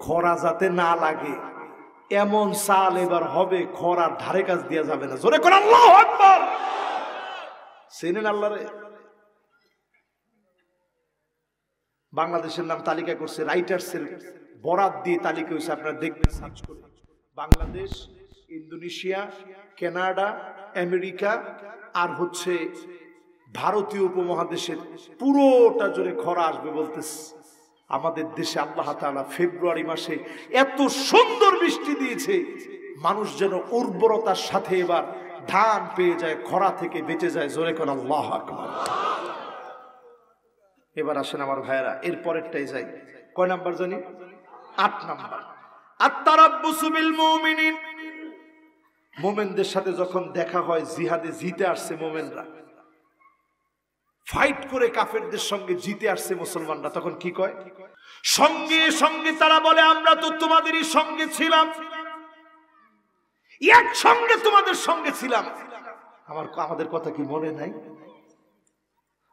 Speaker 1: খরা যাতে না লাগে এমন সাল এবার হবে, খরার ধারে কাজ দিয়া যাবে না। জোরে করে আল্লাহু আকবার। চেনেন আল্লাহরে? বাংলাদেশের নাম তালিকা করছে, রাইটার্সের বরাত দিয়ে তালিকা হয়েছে, আপনারা দেখবেন সার্চ করে। বাংলাদেশ, ইন্দোনেশিয়া, কানাডা, আমেরিকা আর হচ্ছে ভারতীয় উপমহাদেশের পুরোটা জুড়ে খরা আসবে বলতেছে। আমাদের দেশে আল্লাহ তাআলা ফেব্রুয়ারি মাসে এত সুন্দর বৃষ্টি দিয়েছে, মানুষ যেন উর্বরতার সাথে এবার ধান পেয়ে যায়, খরা থেকে বেঁচে যায়। জোরে কোন আল্লাহু আকবার। এবার আসেন আমার ভাইয়েরা, এর পরেরটাই যাই। কয় নাম্বার জানি? 8 নাম্বার। আত-তারাব্বুসু বিল মুমিনিন। মুমিনদের সাথে যখন দেখা হয়, জিহাদে জিতে আসছে মুমিনরা, ফাইট করে কাফেরদের সঙ্গে জিতে আসছে মুসলমানরা, তখন কি কয়? সঙ্গে সঙ্গে তারা বলে আমরা তো তোমাদেরই সঙ্গে ছিলাম, একসঙ্গে তোমাদের সঙ্গে ছিলাম। আমাদের কথা কি মনে নাই?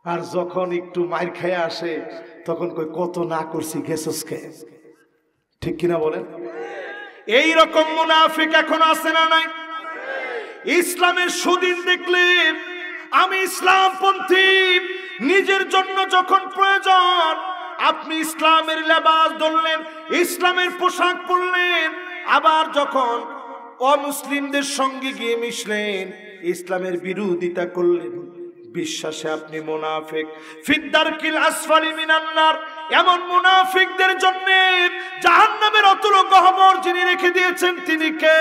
Speaker 1: আর যখন একটু মাইর খেয়ে আসে তখন কয় কত না করছি গেছস খেয়ে। ঠিক কিনা বলেন? এই রকম মুনাফিক এখন আছে না নাই? ইসলামের সুদিন দেখলে আমি ইসলামপন্থী, নিজের জন্য যখন প্রয়োজন আপনি ইসলামের লেবাস ধরলেন, ইসলামের পোশাক পরলেন, আবার যখন অমুসলিমদের সঙ্গে গিয়ে মিশলেন, ইসলামের বিরোধিতা করলেন, বিশ্বাসে আপনি মুনাফিক। ফিদ্দারকিল আসফালি মিনান নার। এমন মুনাফিকদের জন্য জাহান্নামের অতল গহ্বর যিনি রেখে দিয়েছেন তিনি কে?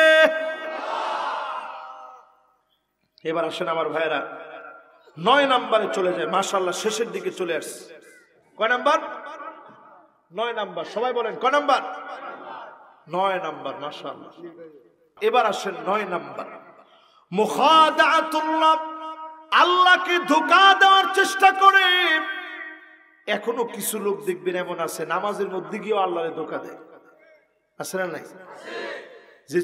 Speaker 1: এবার আসেন আমার ভাইরা, 9 নম্বরে চলে যায়। মাশাআল্লাহ শেষের দিকে চলে আসছে। কয় নাম্বার? 9 নাম্বার। সবাই বলেন কয় নাম্বার? 9 নাম্বার। মাশাআল্লাহ। এবার আসেন 9 নাম্বার, মুখাদাতুল্লাহ। আল্লাহকে ধোঁকা দেওয়ার চেষ্টা করে। এখনো কিছু লোক দেখবেন এমন আছে, নামাজের মধ্যে গিয়েও আল্লাহরে ধোঁকা দেয়। আছে না নাই? যে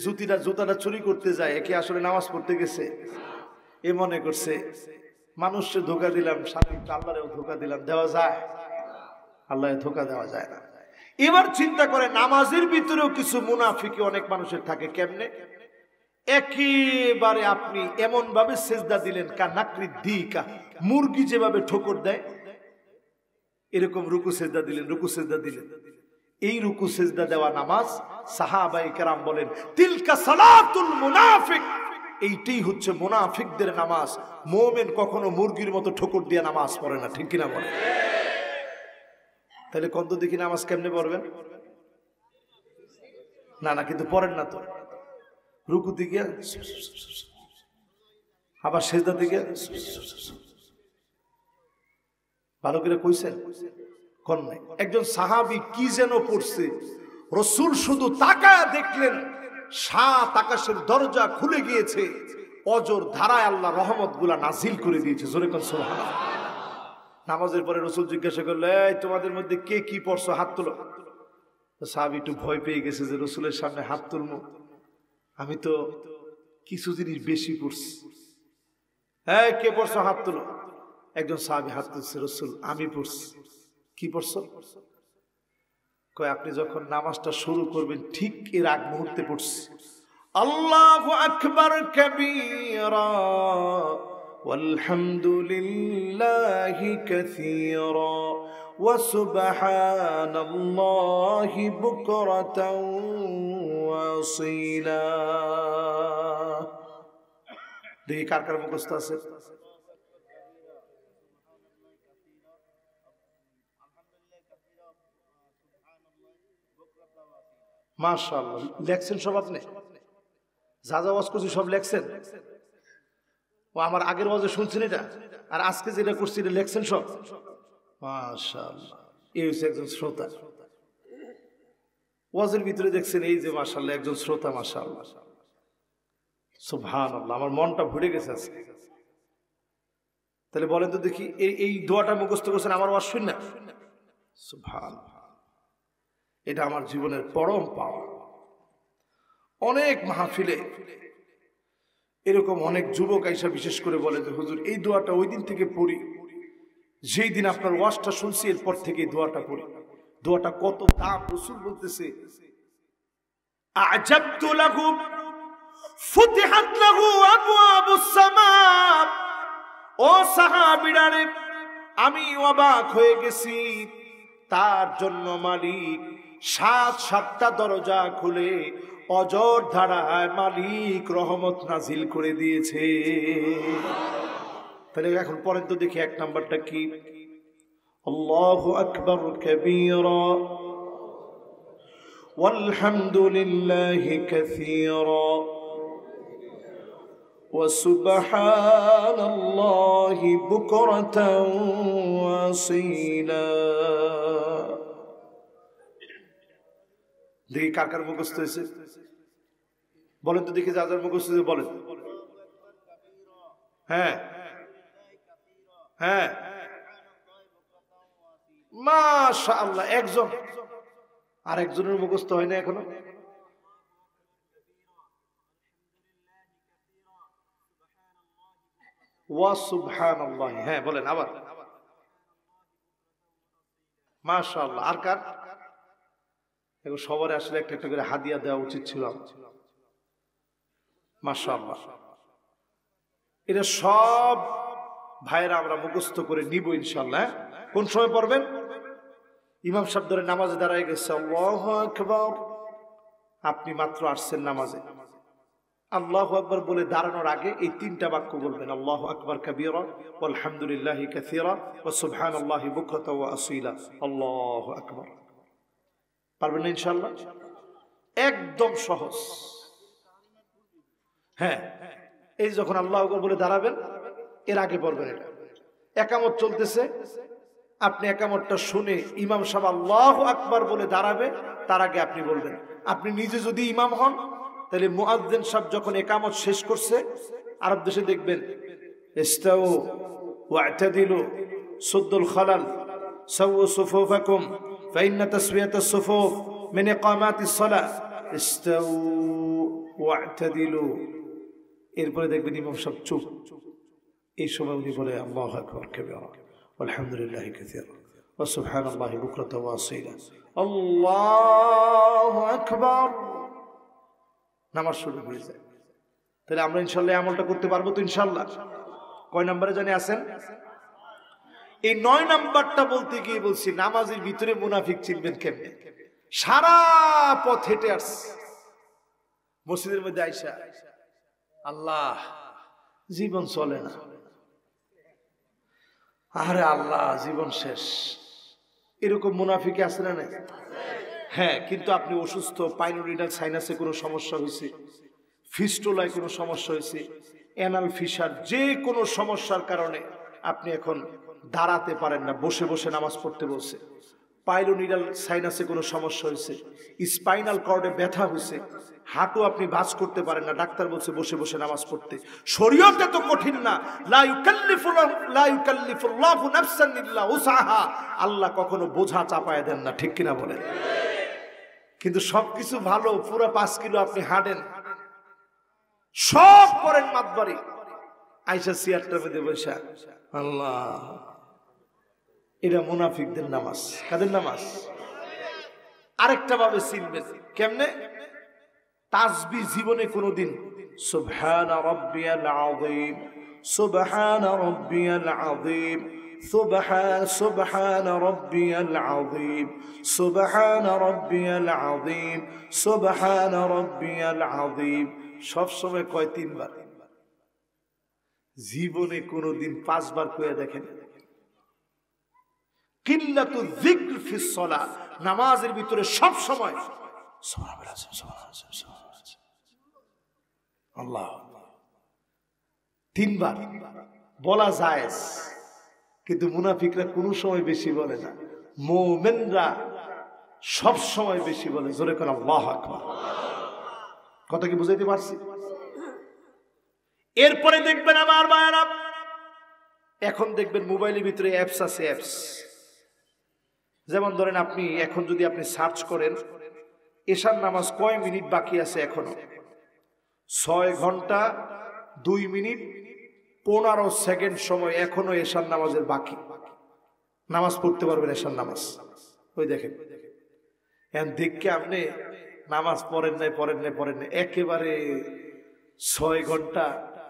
Speaker 1: জুতাটা চুরি করতে যায়, একে আসলে নামাজ পড়তে গেছে, এ মনে করছে মানুষকে ধোঁকা দিলাম, সাথে আল্লাহরেও ধোঁকা দিলাম। দেওয়া যায়? আল্লাহরে ধোঁকা দেওয়া যায় না। এবার চিন্তা করে, নামাজের ভিতরেও কিছু মুনাফিকি অনেক মানুষের থাকে। কেমনে? একেবারে আপনি এমন ভাবে সেজদা দিলেন, কানাকৃত দিকা, মুরগি যেভাবে ঠোকর দেয় এরকম রুকু সেজদা দিলেন। এই রুকু সেজদা দেওয়া নামাজ, সাহাবায়ে কেরাম বলেন তিলকা সালাতুল মুনাফিক, এইটাই হচ্ছে মুনাফিকদের নামাজ। মুমিন কখনো মুরগির মতো ঠোকর দিয়ে নামাজ পড়ে না। ঠিক কিনা বলে? তাহলে কত দেখি নামাজ কেমনে পড়বেন? না কিন্তু পড়েন না তো। রুকু দিকে আবার সেজদা দিকে ভালো করে কইছেন কোন নাই। একজন সাহাবী কি যেন পড়ছে, রাসূল শুধু তাকায় দেখলেন 7 আকাশের দরজা খুলে গিয়েছে, অজর ধারায় আল্লাহ রহমত গুলা নাজিল করে দিয়েছে। জোরে কোন সুবহানাল্লাহ। নামাজের পরে রাসূল জিজ্ঞাসা করলেন, এই তোমাদের মধ্যে কে কি পড়ছো হাত তোলো। সাহাবী একটু ভয় পেয়ে গেছে যে রাসূলের সামনে হাত তুলবো, আমি তো কিছু জিনিস বেশি পড়ছি। হ্যাঁ, কে পড়ছো হাত তোলো। একজন সাহাবী হাত তুলছে, রাসূল আমি পড়ছি। কি পড়ছো? কয় আপনি যখন নামাজটা শুরু করবেন ঠিক এর আগ মুহূর্তে পড়ছি, আল্লাহু আকবার কাবীরা ওয়ালহামদুলিল্লাহি কাসীরা وسبحان الله بكرة وأصيلا দেখি কার কার মুখস্থ আছে মাশাআল্লাহ লেখছেন সব আপনি যা যা ওয়াজ করছি সব লেখছেন ও আমার আগের ওয়াজে শুনছেন এটা আর আজকে যেটা করছি এটা লেখছেন সব মাশাআল্লাহ এই হচ্ছে একজন শ্রোতা ওয়াজের ভিতরে দেখছেন এই যে মাশাআল্লাহ একজন শ্রোতা মাশাআল্লাহ সুবহানাল্লাহ আমার মনটা ভরে গেছে আজকে তাহলে বলেন তো দেখি এই দোয়াটা মুখস্থ করছেন আমার ওয়াজ শুন না সুবহানাল্লাহ এটা আমার জীবনের পরম পাওয়া অনেক মাহফিলে এরকম অনেক যুবক আইসা বিশেষ করে বলে যে হুজুর এই দোয়াটা ওই দিন থেকে পড়ি যেই দিন আপনার ওয়াজটা শুনছি এরপর থেকে এই দোয়াটা পড়ি দোয়াটা কত দাম রাসূল বলতেছে আ'জাবতু লাহু ফুতিহাত লাহু আবওয়াবুস সামা ও সাহাবীরা রে আমি অবাক হয়ে গেছি তার জন্য মালিক সাতটা দরজা খুলে অজর ধারায় মালিক রহমত নাজিল করে দিয়েছে তাহলে এখন পরের তো দেখি এক নাম্বারটা কি আল্লাহু আকবার কাবীরা ওয়ালহামদুলিল্লাহি কাসীরা ওয়াসুবহানাল্লাহি বুকরাতান ওয়াসীলা দেখি কার কার মুখস্থ হয়েছে বলেন তো দেখি যার যার মুখস্থ হয়েছে বলেন হ্যাঁ হ্যাঁ মাশাআল্লাহ একজন আর একজনের মুখস্থ হয় না এখনো ওয়া সুবহানাল্লাহ হ্যাঁ বলেন আবার মাশাআল্লাহ আর কার এখন সবার আসলে একটা একটা করে হাদিয়া দেওয়া উচিত ছিল মাশাআল্লাহ এটা সব ভাইরা আমরা মুখস্থ করে নিব ইনশাআল্লাহ কোন সময় পড়বেন ইমাম সাহেব ধরে নামাজে দাঁড়ায় গেছে আল্লাহু আকবার আপনি মাত্র আসছেন নামাজে আল্লাহু আকবার বলে দাঁড়ানোর আগে এই তিনটা বাক্য বলবেন আল্লাহু আকবার কাবীরা ওয়ালহামদুলিল্লাহি কাসীরা ওয়া সুবহানাল্লাহি বুকরাতা ওয়া আসীলা আল্লাহু আকবার পারবেন না ইনশাআল্লাহ একদম সহজ হ্যাঁ এই যখন আল্লাহু আকবার বলে দাঁড়াবেন এর আগে পড়বেন এটা একামত চলতেছে আপনি একামতটা শুনে ইমাম সাহেব আল্লাহু আকবার বলে দাঁড়াবে তার আগে আপনি বলবেন আপনি নিজে যদি ইমাম হন তাহলে মুয়াজ্জিন সাহেব যখন একামত শেষ করছে আরব দেশে দেখবেন ইস্তাউ ওয়া'তাদিলু সুদ্দুল খালাল সাওউ সুফুফাকুম ফাইন্না তাসওয়াতাস সুফুফ মিন ইকামাতিস সালাহ ইস্তাউ ওয়া'তাদিলু এরপরে দেখবেন ইমাম সাহেব চুপ এই সময় উনি বলে আল্লাহু আকবার কাবীরা ওয়ালহামদুলিল্লাহি কাসীরা ওয়া সুবহানাল্লাহি বুকরাতা ওয়া আসীলা আল্লাহু আকবার নামাজ শুরু হয়ে যায় তাহলে আমরা ইনশাআল্লাহ আমলটা করতে পারবো তো ইনশাআল্লাহ কয় নম্বরে জানি আছেন এই 9 নাম্বারটা বলতে গিয়ে বলছি নামাজের ভিতরে মুনাফিক চিনবেন কেমনে সারা পথ হেঁটে আসছে মসজিদের মধ্যে আয়েশা আল্লাহ জীবন চলে না আরে আল্লাহ জীবন শেষ এরকম মুনাফিক আছে না নাই হ্যাঁ কিন্তু আপনি অসুস্থ পাইলোরিনাল সাইনাসে কোনো সমস্যা হয়েছে ফিস্টুলায় কোনো সমস্যা হয়েছে অ্যানাল ফিশার যে কোনো সমস্যার কারণে আপনি এখন দাঁড়াতে পারেন না বসে বসে নামাজ পড়তে বলছে পাইলোনিডাল সাইনাসে কোনো সমস্যা হয়েছে স্পাইনাল কর্ডে ব্যথা হয়েছে হাঁটু আপনি বাজ করতে পারেন না ডাক্তার বলছে বসে বসে নামাজ পড়তে শরীয়ত এত কঠিন না লা ইউকাল্লিফুল্লাহু নাফসান ইল্লা উসাহা আল্লাহ কখনো বোঝা চাপায় দেন না ঠিক কিনা বলেন কিন্তু সবকিছু ভালো পুরো 5 কিলো আপনি হাঁটেন সব করেন মাতবাড়ি আয়েশা সিয়ারটার মধ্যে বসে আল্লাহ এটা মুনাফিকদের নামাজ কাদের নামাজ আরেকটা ভাবে চিনবেন কেমনে তাসবিহ জীবনে কোনোদিন সুবহান রাব্বিয়াল আযীম সুবহান রাব্বিয়াল আযীম, সুবহান রাব্বিয়াল আযীম, সুবহান রাব্বিয়াল আযীম। সব সময় কয় 3 বার? জীবনে কোনদিন 5 বার কয়ে দেখেন? কিল্লাতু যিকর ফিস সালাত, নামাজের ভিতরে সব সময় আল্লাহ 3 বার বলা জায়েজ, কিন্তু মুনাফিকরা কোনো সময় বেশি বলে না, মুমিনরা সব সময় বেশি বলে। জোরে করে আল্লাহু আকবার। কথা কি বুঝাইতে পারছি? এরপরে দেখবেন আমার ভাইরা, এখন দেখবেন মোবাইলের ভিতরে অ্যাপস আছে, অ্যাপস। যেমন ধরেন আপনি এখন যদি আপনি সার্চ করেন এশার নামাজ কয় মিনিট বাকি আছে এখনো, 6 ঘন্টা 2 মিনিট 15 সেকেন্ড সময় এখনো এশার নামাজের বাকি। নামাজ পড়তে পারবেন এশার নামাজ। ওই দেখেন, এখন দেখে আপনি নামাজ পড়েন নাই, একেবারে 6 ঘন্টা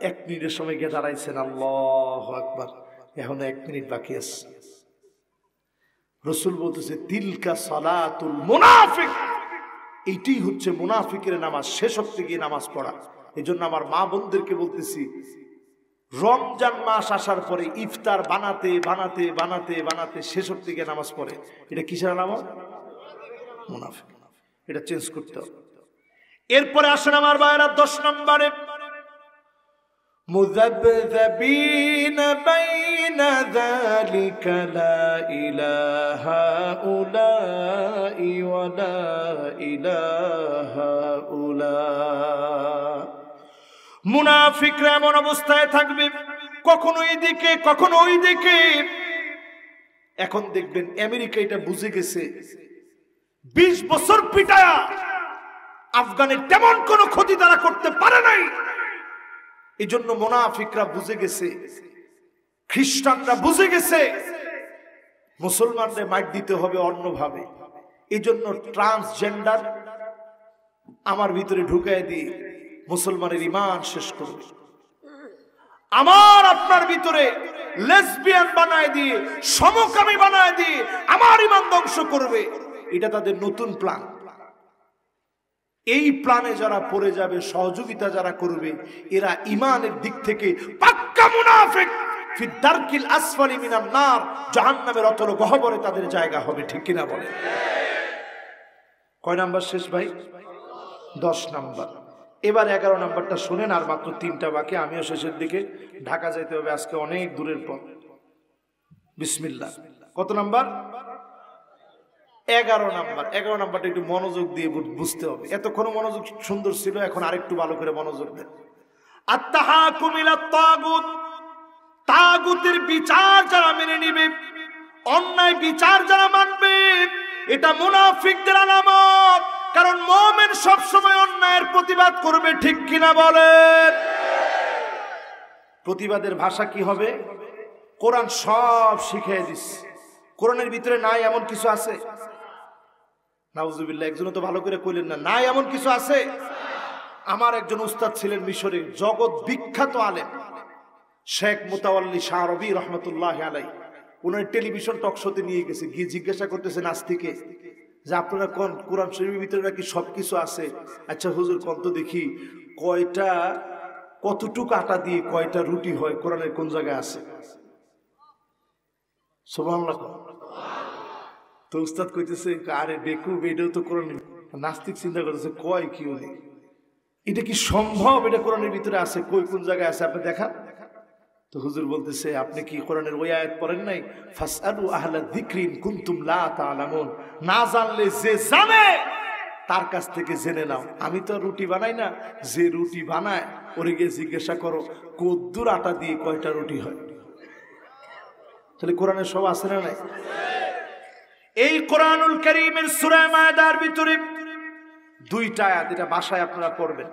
Speaker 1: 1 মিনিটের সময় গিয়ে দাঁড়াইছেন, আল্লাহু আকবার, এখন 1 মিনিট বাকি আছে। রাসূল বলতেছে তিলকা সালাতুল মুনাফিক, এইটাই হচ্ছে মুনাফিকের নামাজ, শেষ হতে গিয়ে নামাজ পড়া। এজন্য আমার মা বোনদেরকে বলতেছি, রমজান মাস আসার পরে ইফতার বানাতে শেষ হতে গিয়ে নামাজ পড়ে, এটা কিসের নামাজ? মুনাফিক। এটা চেঞ্জ করতে হবে। এরপরে আসেন আমার ভাইরা 10 নম্বরে, মুযাবযাবিনা বাইনা যালিকা লা ইলাহা উলাই ওয়া লা ইলাহা উলা। মুনাফিকরা এমন অবস্থায় থাকবে, কখনো এইদিকে কখনো ওইদিকে। এখন দেখবেন আমেরিকা এটা বুঝে গেছে, 20 বছর পিটায়া আফগানের তেমন কোনো ক্ষতি তারা করতে পারে নাই। এই জন্য মুনাফিকরা বুঝে গেছে, খ্রিস্টানরা বুঝে গেছে, মুসলমানদের মাইট দিতে হবে অন্যভাবে। এই জন্য ট্রান্সজেন্ডার আমার ভিতরে ঢুকাই দিয়ে মুসলমানের ঈমান শেষ করবে। আমার আপনার ভিতরে লেসবিয়ান বানায় দিয়ে, সমকামী বানায় দিয়ে আমার ঈমান ধ্বংস করবে। এটা তাদের নতুন প্ল্যান। এই প্ল্যানে যারা পড়ে যাবে, সহযোগিতা যারা করবে, এরা ঈমানের দিক থেকে পাক্কা মুনাফিক। ফি দারকিল আসফালি মিনান নার, জাহান্নামের অতল গহ্বরে তাদের জায়গা হবে। ঠিক কিনা বলে? কয় নাম্বার শেষ ভাই? 10 নাম্বার। এবার 11 নাম্বারটা শুনেন, আর মাত্র 3টা বাকি, আমিও শেষের দিকে, ঢাকা যাইতে হবে আজকে অনেক দূরের পর। বিসমিল্লাহ। কত নাম্বার? 11 নাম্বার। 11 নাম্বারটা একটু মনোযোগ দিয়ে বুঝতে হবে। এতক্ষণ মনোযোগ সুন্দর ছিল, এখন আরেকটু ভালো করে মনোযোগ দেন। আত-তাহাকুম ইলা তাগুত, তাগুতের বিচার যারা মেনে নিবে, অন্যায় বিচার যারা মানবে, এটা মুনাফিকদের আলামত। কারণ মুমিন সব সময় অন্যায়ের প্রতিবাদ করবে। ঠিক কিনা বলেন? প্রতিবাদের ভাষা কি হবে? কোরআন সব শিখিয়ে দিচ্ছে। কোরআনের ভিতরে নাই এমন কিছু আছে? নাউজুবিল্লাহ, একজনও তো ভালো করে কইলেন না, নাই এমন কিছু আছে? আমার একজন উস্তাদ ছিলেন মিশরে, জগৎ বিখ্যাত আলেম, শেখ মুতাওয়াল্লি শাহরবি রহমতুল্লাহ আলাই। উনার টেলিভিশন টক শোতে নিয়ে গেছে, গিয়ে জিজ্ঞাসা করতেছে নাস্তিকে যে আপনারা কোন কোরআন শরীফের ভিতরে নাকি সবকিছু আছে, আচ্ছা হুজুর কোন তো দেখি কতটুকু আটা দিয়ে কয়টা রুটি হয় কোরআনের কোন জায়গায় আছে? সুবহানাল্লাহ। তো উস্তাদ কইতেছে, আরে বেকুব, এটাও তো কোরআন। নাস্তিক চিন্তা করতেছে, কয় কি উনি, এটা কি সম্ভব? এটা কোরআনের ভিতরে আছে, কই কোন জায়গায় আছে আপনি দেখান। তো হুজুর বলতেছে, আপনি কি কোরআনের ওই আয়াত পড়েন নাই? ফাসআলু আহলা যিকরি ইন কুনতুম লা তা'লামুন, না জানলে যে জানে তার কাছ থেকে জেনে নাও। আমি তো রুটি বানাই না, যে রুটি বানায় ওরে গিয়ে জিজ্ঞাসা করো কদ্দুর আটা দিয়ে কয়টা রুটি হয়। তাহলে কোরআনের সব আছে না নাই? এই কোরআনুল কারীমের সূরা মায়দার ভিতরে 2টা আয়াত, এটা ভাষায় আপনারা পড়বেন।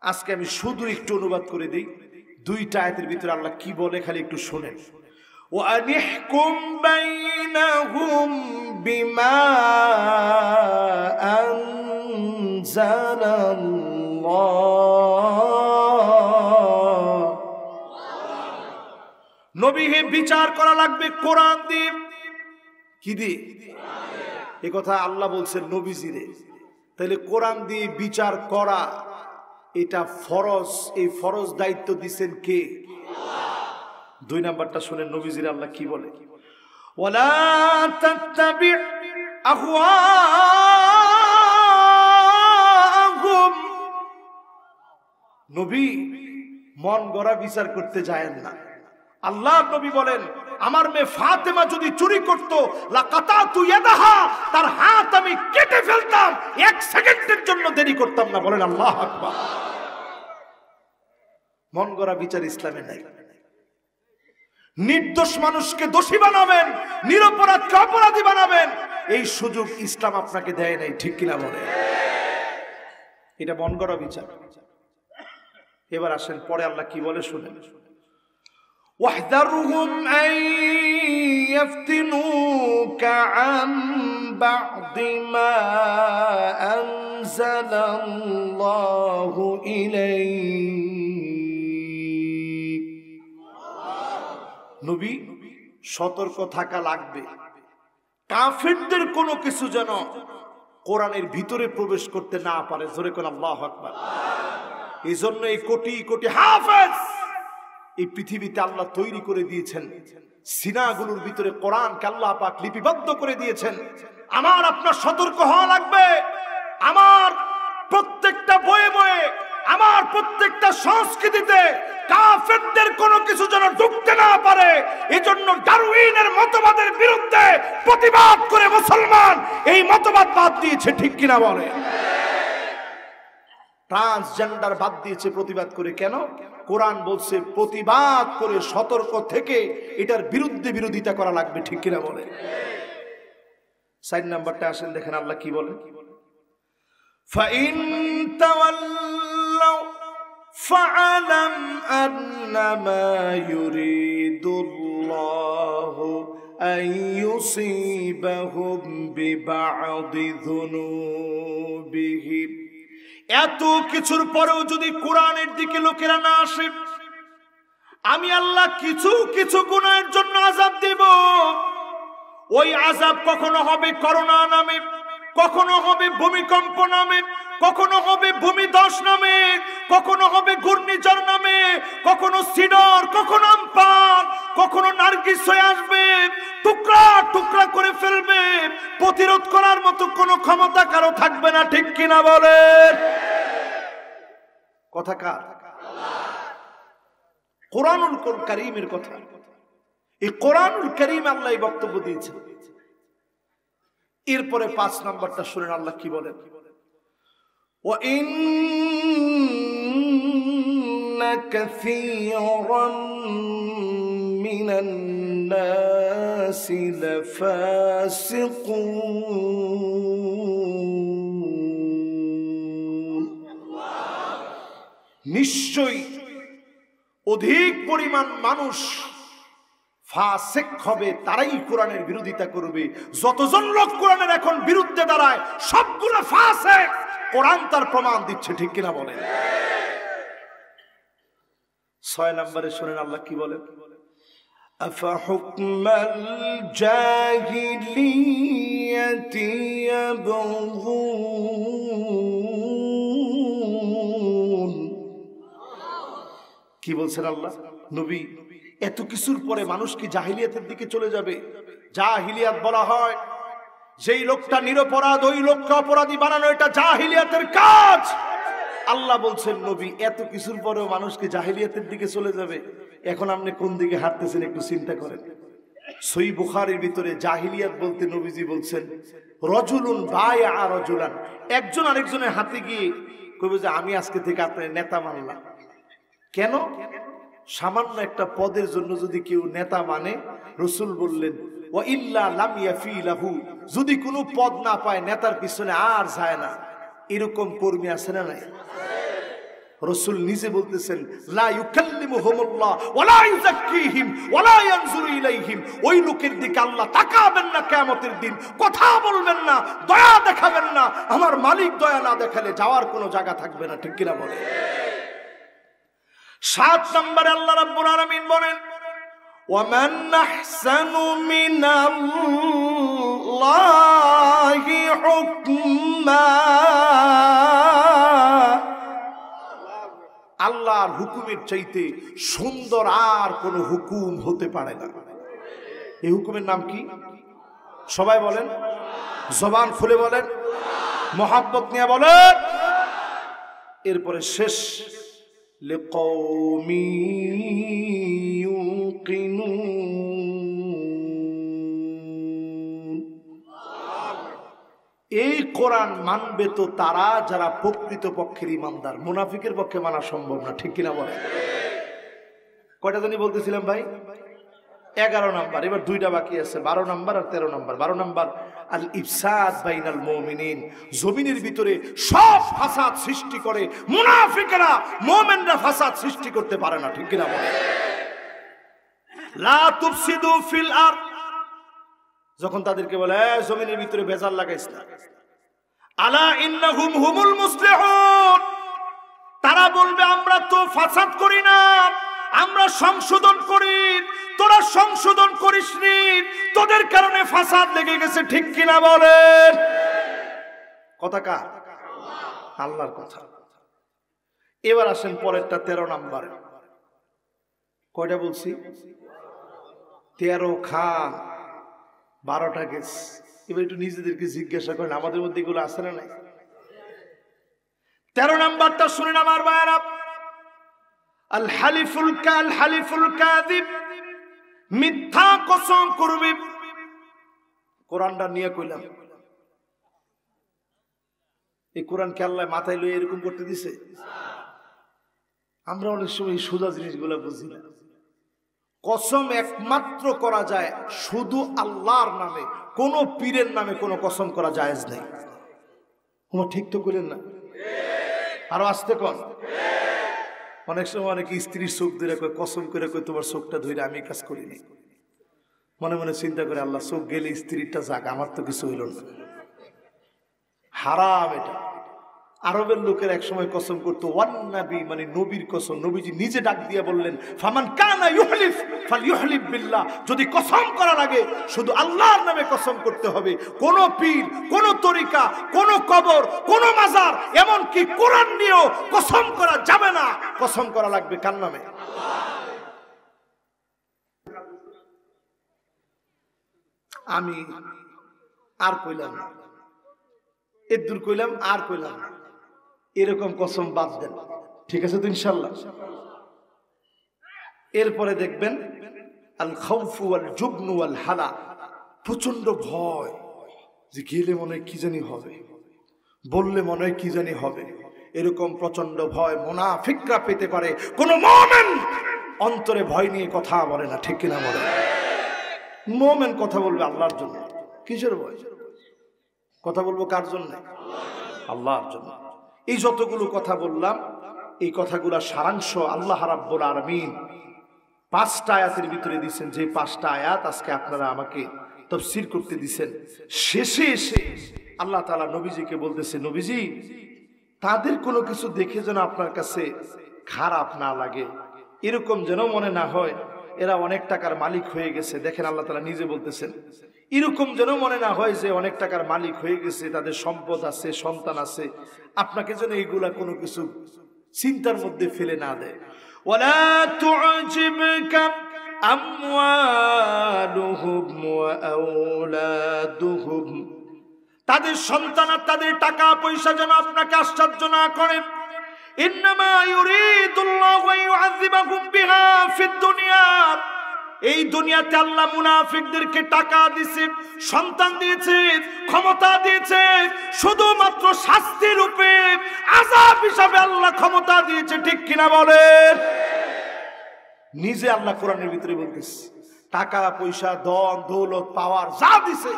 Speaker 1: আজকে আমি শুধু একটু অনুবাদ করে দিই। 2টা আয়াতের ভিতরে আল্লাহ কি বলে খালি একটু শুনেন। ওয়া আনিহকুম বাইনাহুম বিমা আনজালাল্লাহ, নবীকে বিচার করা লাগবে কোরআন দিয়ে। কি দিয়ে? এ কথা আল্লাহ বলছেন নবীজিরে। তাহলে কোরআন দিয়ে বিচার করা এটা ফরজ। এই ফরজ দায়িত্ব দিচ্ছেন কে? দুই নাম্বারটা শুনেন নবীজিরে আল্লাহ কি বলে, ওয়ালা তাত্তাবি আহওয়াহুম। নবী মন গড়া বিচার করতে যায় না। আল্লাহ নবী বলেন, আমার মেয়ে ফাতেমা যদি চুরি করত, লাকাতাতু ইয়াদাহা, তার হাত আমি কেটে ফেলতাম, এক সেকেন্ডের জন্য দেরি করতাম না। বলেন আল্লাহু আকবার। মন গড়া বিচার ইসলামে নাই। নির্দোষ মানুষকে দোষী বানাবেন, নিরপরাধকে অপরাধী বানাবেন, এই সুযোগ ইসলাম আপনাকে দেয় নাই। ঠিক কিনা বলে? এটা মন গড়া বিচার। এবার আসেন পরে আল্লাহ কি বলে শুনেন, ওয়াহদারহুম আন ইফতিনুকা আন বা'দি মা আনজালাল্লাহু ইলাইক। নবী সতর্ক থাকা লাগবে, কাফেরদের কোনো কিছু যেন কোরআনের ভিতরে প্রবেশ করতে না পারে। জোরে কোন আল্লাহু আকবার। এই জন্য এই কোটি কোটি হাফেজ এই পৃথিবীতে আল্লাহ তৈরি করে দিয়েছেন। সিনাগুলোর ভিতরে কোরআনকে আল্লাহ পাক লিপিবদ্ধ করে দিয়েছেন। আমার আপনার সতর্ক হওয়া লাগবে। আমার প্রত্যেকটা বয়ে বয়ে, আমার প্রত্যেকটা সংস্কৃতিতে কাফেরদের কোনো কিছু যেন ঢুকতে না পারে। এজন্য ডারউইনের মতবাদের বিরুদ্ধে প্রতিবাদ করে মুসলমান এই মতবাদ বাদ দিয়েছে। ঠিক কিনা বলে? ট্রান্সজেন্ডার বাদ দিয়েছে প্রতিবাদ করে। কেন? কোরআন বলছে প্রতিবাদ করে সতর্ক থেকে এটার বিরুদ্ধে বিরোধিতা করা লাগবে। ঠিক কিনা বলে? 4 নাম্বারটা আসেন, দেখেন আল্লাহ কি বলে, ফাইন তাওয়াল্লাউ ফাআলাম আন্নামা ইউরিদুল্লাহু আন ইউসিবাহুম বিবা'দি যুনুবিহিম। এত কিছুর পরেও যদি কোরআনের দিকে লোকেরা না আসে, আমি আল্লাহ কিছু কিছু গুনাহের জন্য আযাব দেব। ওই আযাব কখনো হবে করোনা নামে, কখনো হবে ভূমিকম্প নামে, কখনো হবে ভূমিধস নামে, কখনো হবে ঘূর্ণিঝড় নামে, কখনো সিডর, কখনো আমপান, কখনো নার্গিস হয়ে আসবে, টুকরা টুকরা করে ফেলবে। প্রতিরোধ করার মতো কোনো ক্ষমতা কারো থাকবে না। ঠিক কিনা বলেন? কথা কার? কোরআনুল কারীমের কথা। এই কোরআনুল কারীম আল্লাহ এই বক্তব্য দিয়েছেন। এরপরে 5 নাম্বারটা শুনেন আল্লাহ কি বলেন, ওয়া ইন্না কাসীরাম মিনান নাসি লাফাসিকুন। নিশ্চয়ই অধিক পরিমাণ মানুষ ফাসিক হবে, তারাই কোরআনের বিরোধিতা করবে। যতজন লোক কোরআনের এখন বিরুদ্ধে দাঁড়ায় সবগুলো ফাসিক। কোরআন তার প্রমাণ দিচ্ছে। ঠিক কিনা বলেন? 6 নম্বরে শুনেন আল্লাহ কি বলেন, আফা হুকমাল জাহিলিয়াতি ইয়াবগুন। কি বলছেন আল্লাহ? নবী, এত কিছুর পরে মানুষ কি জাহিলিয়াতের দিকে চলে যাবে? জাহিলিয়াত বলা হয় যেই লোকটা নিরপরাধ ওই লোককে অপরাধী বানানো, এটা জাহিলিয়াতের কাজ। আল্লাহ বলছেন নবী, এত কিছুর পরেও মানুষ কি জাহিলিয়াতের দিকে চলে যাবে? এখন আপনি কোন দিকে হাঁটতেছেন একটু চিন্তা করেন। সহিহ বুখারীর ভিতরে জাহিলিয়াত বলতে নবীজি বলছেন রজুলুন বায়আ রাজুলান। একজন আরেকজনের হাতে গিয়ে কইবে যে আমি আজকে থেকে আপনার নেতা মানলাম। কেন? সামান্য একটা পদের জন্য যদি কেউ নেতা মানে, রাসূল বললেন ওয়া ইল্লা লাম ইয়াফি লাহু, যদি কোনো পদ না পায় নেতার পিছনে আর যায় না। এরকম কর্মী আছে না নাই? রাসূল নিজে বলতেছেন লা ইউকাল্লিমুহুমুল্লাহ ওয়া লা ইউযাক্কিহিম ওয়া লা ইয়ানজুরু ইলাইহিম। ওই লোকের দিকে আল্লাহ তাকাবেন না কিয়ামতের দিন, কথা বলবেন না, দয়া দেখাবেন না। আমার মালিক দয়া না দেখালে যাওয়ার কোনো জায়গা থাকবে না। ঠিক কিনা বলে? 7 নম্বরে আল্লাহ রাব্বুল আলামিন বলেন ومن أحسن من الله حكما আল্লাহর হুকুমের চাইতে সুন্দর আর কোন হুকুম হতে পারে না। এই হুকুমের নাম কি? সবাই বলেন, জবান খুলে বলেন, মোহাব্বত নিয়ে বলেন। এরপরে শেষ, লিকৌমি ইউকিনুন। এই কোরআন মানবে তো তারা যারা প্রকৃত পক্ষের ইমানদার, মুনাফিকের পক্ষে মানা সম্ভব না, ঠিক কিনা বলেন? কয়টা জানি বলতেছিলাম ভাই? 11 নাম্বার, এবার 2টা বাকি আছে, 12 নাম্বার আর 13 নাম্বার। 12 নাম্বার আল ইফসাদ বাইনাল মুমিনিন, জমিনের ভিতরে সব ফাসাদ সৃষ্টি করে, মুনাফিকরা মুমিনরা ফাসাদ সৃষ্টি করতে পারে না, ঠিক কিনা বলেন? লা তুফসিদু ফিল আরদ, যখন তাদেরকে বলে জমিনের ভিতরে ভেজাল লাগাইস না, আলা ইন্নাহুম হুমুল মুসলিহুন, তারা বলবে আমরা তো ফাসাদ করি না, আমরা সংশোধন করি, তোরা সংশোধন করিসনি, তোদের কারণে ফাসাদ লেগে গেছে, ঠিক কিনা বলেন? কথা কার? আল্লাহর কথা। এবার আসেন পরেরটা, 13 নাম্বার। কয়টা বলছি? 13 খান, 12টা গেছ। এবার একটু নিজেদেরকে জিজ্ঞাসা করেন, আমাদের মধ্যে এগুলো আছে না নাই? 13 নাম্বারটা শুনেন আমার ভাইরা। আল হালিফুল কাযিব, মিথ্যা কসম করবে। কোরআনটা নিয়ে কইলাম, এই কোরআনকে আল্লাহ মাথায় লইয়া এরকম করতে দিছে? আমরা অনেক সময় সোজা জিনিসগুলো বুঝি না। কসম একমাত্র করা যায় শুধু আল্লাহর নামে, কোন পীরের নামে কোনো কসম করা জায়েজ নেই। তোমার ঠিক তো করেন না? আরো আসতে কন। অনেক সময় অনেকে স্ত্রীর চোখ ধরে কয়, কসম করে কয় তোমার চোখটা ধরে আমি কাজ করিনি। মনে মনে চিন্তা করে, আল্লাহ চোখ গেলে স্ত্রীরটা যাক, আমার তো কিছু হইল না। হারাম এটা। আরবের লোকের এক সময় কসম করতো, ওয়ান নবী মানে নবীর কসম। নবীজি নিজে ডাক দিয়ে বললেন, ফামান কানা ইউহলিফ ফালইউহলিফ বিল্লাহ, যদি কসম করা লাগে শুধু আল্লাহর নামে কসম করতে হবে। কোন পীর, কোন তরিকা, কোন কবর, কোন মাজার, এমন কি কোরআন নিয়েও কসম করা যাবে না। কসম করা লাগবে কার নামে? আমি আর কইলাম না, এদুর কইলাম আর কইলাম না, এরকম কসম বাদ দেন, ঠিক আছে তো ইনশাআল্লাহ? এরপরে দেখবেন আল খাউফু ওয়াল জুবনু ওয়াল হালা, প্রচন্ড ভয়, যে গেলে মনে হয় কি জানি হবে, বললে মনে হয় কি জানি হবে, এরকম প্রচন্ড ভয় মুনাফিকরা পেতে পারে। কোন মুমিন অন্তরে ভয় নিয়ে কথা বলে না, ঠিক কিনা বলে? মুমিন কথা বলবে আল্লাহর জন্য। কিসের ভয়? কথা বলবো কার জন্য? আল্লাহর জন্য। এই যতগুলো কথা বললাম, এই কথাগুলা সারাংশ আল্লাহ রাব্বুল আলামিন 5টা আয়াতের ভিতরে দিয়েছেন। যে 5টা আয়াত আজকে আপনারা আমাকে তাফসীর করতে দিয়েছেন, শেষে এসে আল্লাহ তাআলা নবীজিকে বলতেছে, নবীজি তাদের কোনো কিছু দেখে যেন আপনার কাছে খারাপ না লাগে, এরকম যেন মনে না হয় এরা অনেক টাকার মালিক হয়ে গেছে। দেখেন আল্লাহ তাআলা নিজে বলতেছেন, এরকম যেন মনে না হয় যে অনেক টাকার মালিক হয়ে গেছে, তাদের সম্পদ আছে, সন্তান আছে, আপনাকে যেন এইগুলা কোনো কিছু চিন্তার মধ্যে ফেলে না দেয়। ওয়ালা তু'জিবকা আমওয়ালুহুম ওয়া আওলাদুহুম, তাদের সন্তান আর তাদের টাকা পয়সা যেন আপনাকে আশ্চর্য না করে। ইন্নামা ইউরিদুল্লাহু আন ইউআযিবাহুম বিহা ফিদ দুনিয়া, এই দুনিয়াতে আল্লাহ মুনাফিকদেরকে টাকা দিয়েছে, সন্তান দিয়েছে, ক্ষমতা দিয়েছে, শুধুমাত্র শাস্তি রূপে, আযাব হিসাবে আল্লাহ ক্ষমতা দিয়েছে, ঠিক কিনা বলেন? নিজে আল্লাহ কোরআনের ভিতরে বলতেছে, টাকা পয়সা, ধন দৌলত, পাওয়ার যা দিছে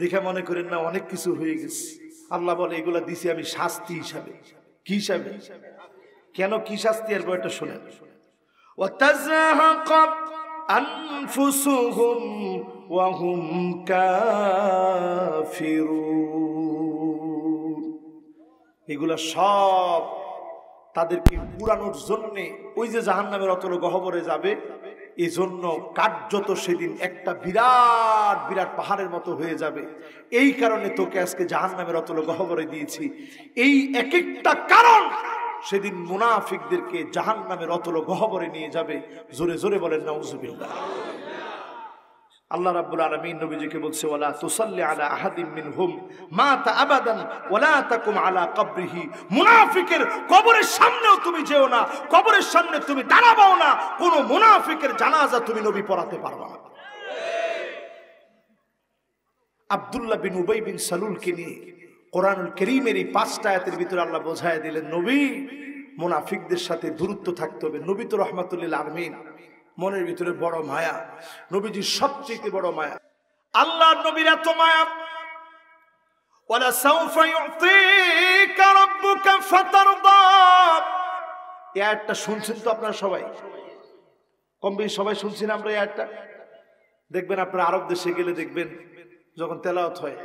Speaker 1: দেখে মনে করেন না অনেক কিছু হয়ে গেছে। আল্লাহ বলে এগুলা দিছি আমি শাস্তি হিসাবে। কি হিসাবে? কেন কি শাস্তি? এর বইটা শুনেন। وَتَزْهَقَ أَنفُسُهُمْ وَهُمْ كَافِرُونَ, এগুলা সব তাদেরকে পুরানোর জন্য ওই যে জাহান্নামের অতল গহ্বরে যাবে, এই জন্য কার্যত সেদিন একটা বিরাট বিরাট পাহাড়ের মতো হয়ে যাবে। এই কারণে তোকে আজকে জাহান্নামের অতল গহ্বরে দিয়েছি। এই এক একটা কারণ সেদিন মুনাফিকদেরকে জাহান্নামের অতল গহ্বরে নিয়ে যাবে। জোরে জোরে বলেন নাউজুবিল্লাহ। আল্লাহ রাব্বুল আলামিন নবীজিকে বলছে, ওয়ালা তুসাল্লি আলা আহাদিম মিনহুম মাতা আবাদান ওয়ালা তাকুম আলা কবরিহি। মুনাফিকের কবরের সামনেও তুমি যেও না, কবরের সামনে তুমি দাঁড়াবাও না, কোন মুনাফিকের জানাজা তুমি নবী পড়াতে পারবা না। আব্দুল্লাহ বিন উবাই বিন সালুলকে নিয়ে কোরআনুল কারীমের এই 5টা আয়াতের ভিতরে আল্লাহ বোঝায় দিলেন, নবী মুনাফিকদের সাথে দূরত্ব থাকতে হবে। নবী তো রাহমাতুল লিল আলামিন, মনের ভিতরে বড় মায়া, নবীজির সবচেয়ে বড় মায়া। আল্লাহর নবীর এত মায়া, ওয়ালা সাউফা ইউতিকা রাব্বুকা ফাতারদা। এই আয়াতটা শুনছেন তো আপনারা সবাই, কম বেশি সবাই শুনছেন আমরা এই আয়াতটা। দেখবেন আপনারা আরব দেশে গেলে দেখবেন যখন তেলাওয়াত হয়,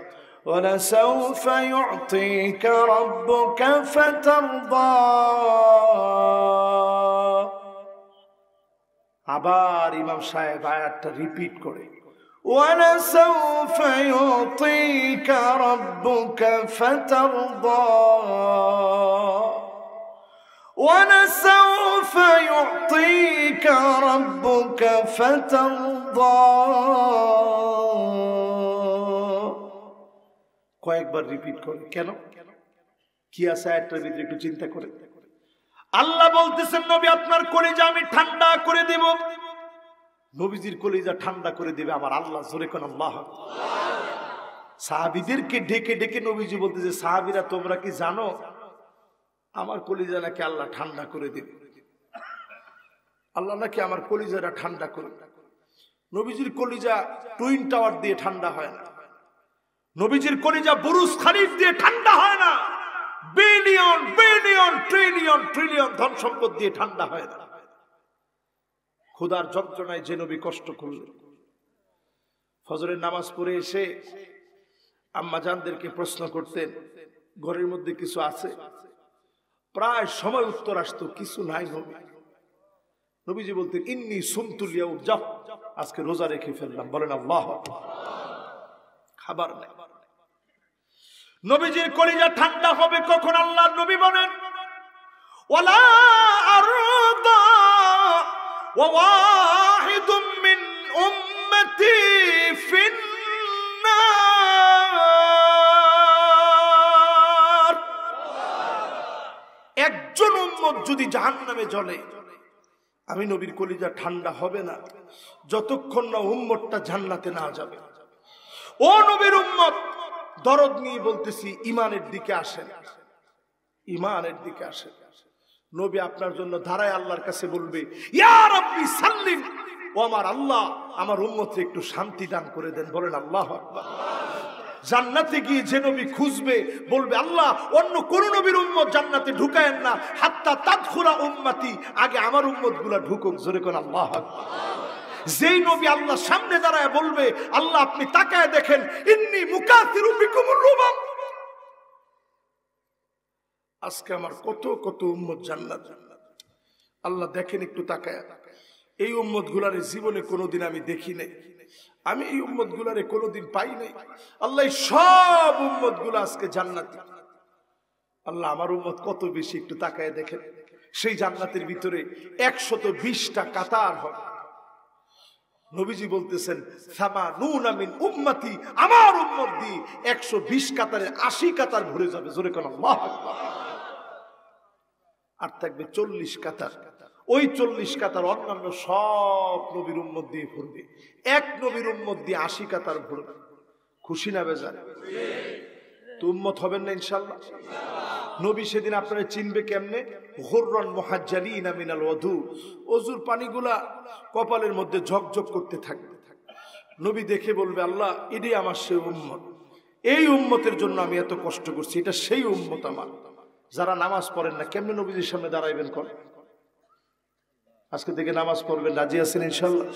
Speaker 1: ওয়ালা সাউফা ইউতিকা রাব্বুকা ফাতারদা, আবার ইমাম সাহেব আয়াতটা রিপিট করে, ওয়ালা সাউফা ইউতিকা রাব্বুকা ফাতারদা, ওয়ালা সাউফা ইউতিকা রাব্বুকা ফাতারদা। কয়েকবার রিপিট করে, কেন? কি আছে আয়াতটার ভিতরে একটু চিন্তা করে। আল্লাহ বলতেছেন, নবী আপনার কলিজা আমি ঠান্ডা করে দেব। নবীজির কলিজা ঠান্ডা করে দেবে আমার আল্লাহ। জোরে কোন আল্লাহ। সাহাবীদেরকে ডেকে ডেকে নবীজি বলতেছে, সাহাবীরা তোমরা কি জানো আমার কলিজা নাকি আল্লাহ ঠান্ডা করে দেবে। আল্লাহ নাকি আমার কলিজাটা ঠান্ডা করে। নবীজির কলিজা টুইন টাওয়ার দিয়ে ঠান্ডা হয় না, নবীজির কলিজা বুরুজ খলিফ দিয়ে ঠান্ডা হয় না, বিলিয়ন বিলিয়ন ট্রিলিয়ন ট্রিলিয়ন ধন সম্পদ দিয়ে ঠান্ডা হয় না। ক্ষুধার যন্ত্রণায় যে নবী কষ্ট করলেন, ফজরের নামাজ পড়ে এসে আম্মা জানদেরকে প্রশ্ন করতেন, ঘরের মধ্যে কিছু আছে? প্রায় সময় উত্তর আসতো, কিছু নাই নবী। নবীজি বলতেন, ইন্নী সুমতুল ইয়াউম, যাও আজকে রোজা রেখে ফেললাম। বলেন আল্লাহ। খাবার নাই। নবীজির কলিজা ঠান্ডা হবে কখন? আল্লাহর নবী বলেন, ওয়ালা আরদা ওয়া ওয়াহিদুম মিন উম্মতি ফিন্নার। একজন উম্মত যদি জাহান্নামে জ্বলে, আমি নবীর কলিজা ঠান্ডা হবে না যতক্ষণ না উম্মতটা জান্নাতে না যাবে। ও নবীর উম্মত, দরদ নিয়ে বলতেছি, ইমানের দিকে আসেন, ইমানের দিকে আসেন। নবী আপনার জন্য দাঁড়ায় আল্লাহর কাছে বলবে, ইয়া রাব্বি সাল্লিম, ও আমার আল্লাহ আমার উম্মতকে একটু শান্তি দান করে দেন। বলেন আল্লাহু আকবার। জান্নাতে গিয়ে যে নবী খুঁজবে, বলবে, আল্লাহ অন্য কোন নবীর উম্মত জান্নাতে ঢুকায়েন না, হাত্তা তাদখুলা উম্মতি, আগে আমার উম্মতগুলা ঢুকুক। জোরে কোন আল্লাহু আকবার। যেই নবী আল্লাহ সামনে দাঁড়ায় বলবে, আল্লাহ আপনি তাকায় দেখেন, ইন্নী মুকাসিরু বিকুমুল উমাম, আজকে আমার কত কত উম্মত জান্নাত। আল্লাহ দেখেন একটু তাকায়, এই উম্মত গুলারে জীবনে কোনোদিন আমি দেখি নাই, আমি এই উম্মত গুলারে কোনোদিন পাই নাই। আল্লাহ সব উম্মত গুলা আজকে জান্নাতি। আল্লাহ আমার উম্মত কত বেশি একটু তাকায় দেখেন। সেই জান্নাতের ভিতরে 120টা কাতার হবে। নবীজি বলতেছেন, সামানুনা মিন উম্মতি, আমার উম্মত দিয়ে 120 কাতারের 80 কাতার ভরে যাবে। জোরে কোন আল্লাহু আকবার। আর থাকবে 40 কাতার। ওই 40 কাতার অন্যান্য সব নবীর উম্মত দিয়ে ভরবে। এক নবীর উম্মত দিয়ে 80 কাতার ভরবে। খুশি না বেজার? তো উম্মত হবেন না ইনশাআল্লাহ? নবী সেদিন আপনারা চিনবে কেমনে? গুররান মুহাজ্জালিনা মিনাল ওযু, ওযুর পানিগুলা কপালের মধ্যে ঝকঝক করতে থাকবে। নবী দেখে বলবে, আল্লাহ এটাই আমার সেই উম্মত, এই উম্মতের জন্য আমি এত কষ্ট করছি, এটা সেই উম্মত আমার। যারা নামাজ পড়েন না, কেমনে নবীজির সামনে দাঁড়াইবেন? কর আজকে থেকে নামাজ পড়বেন, রাজি আছেন ইনশাআল্লাহ?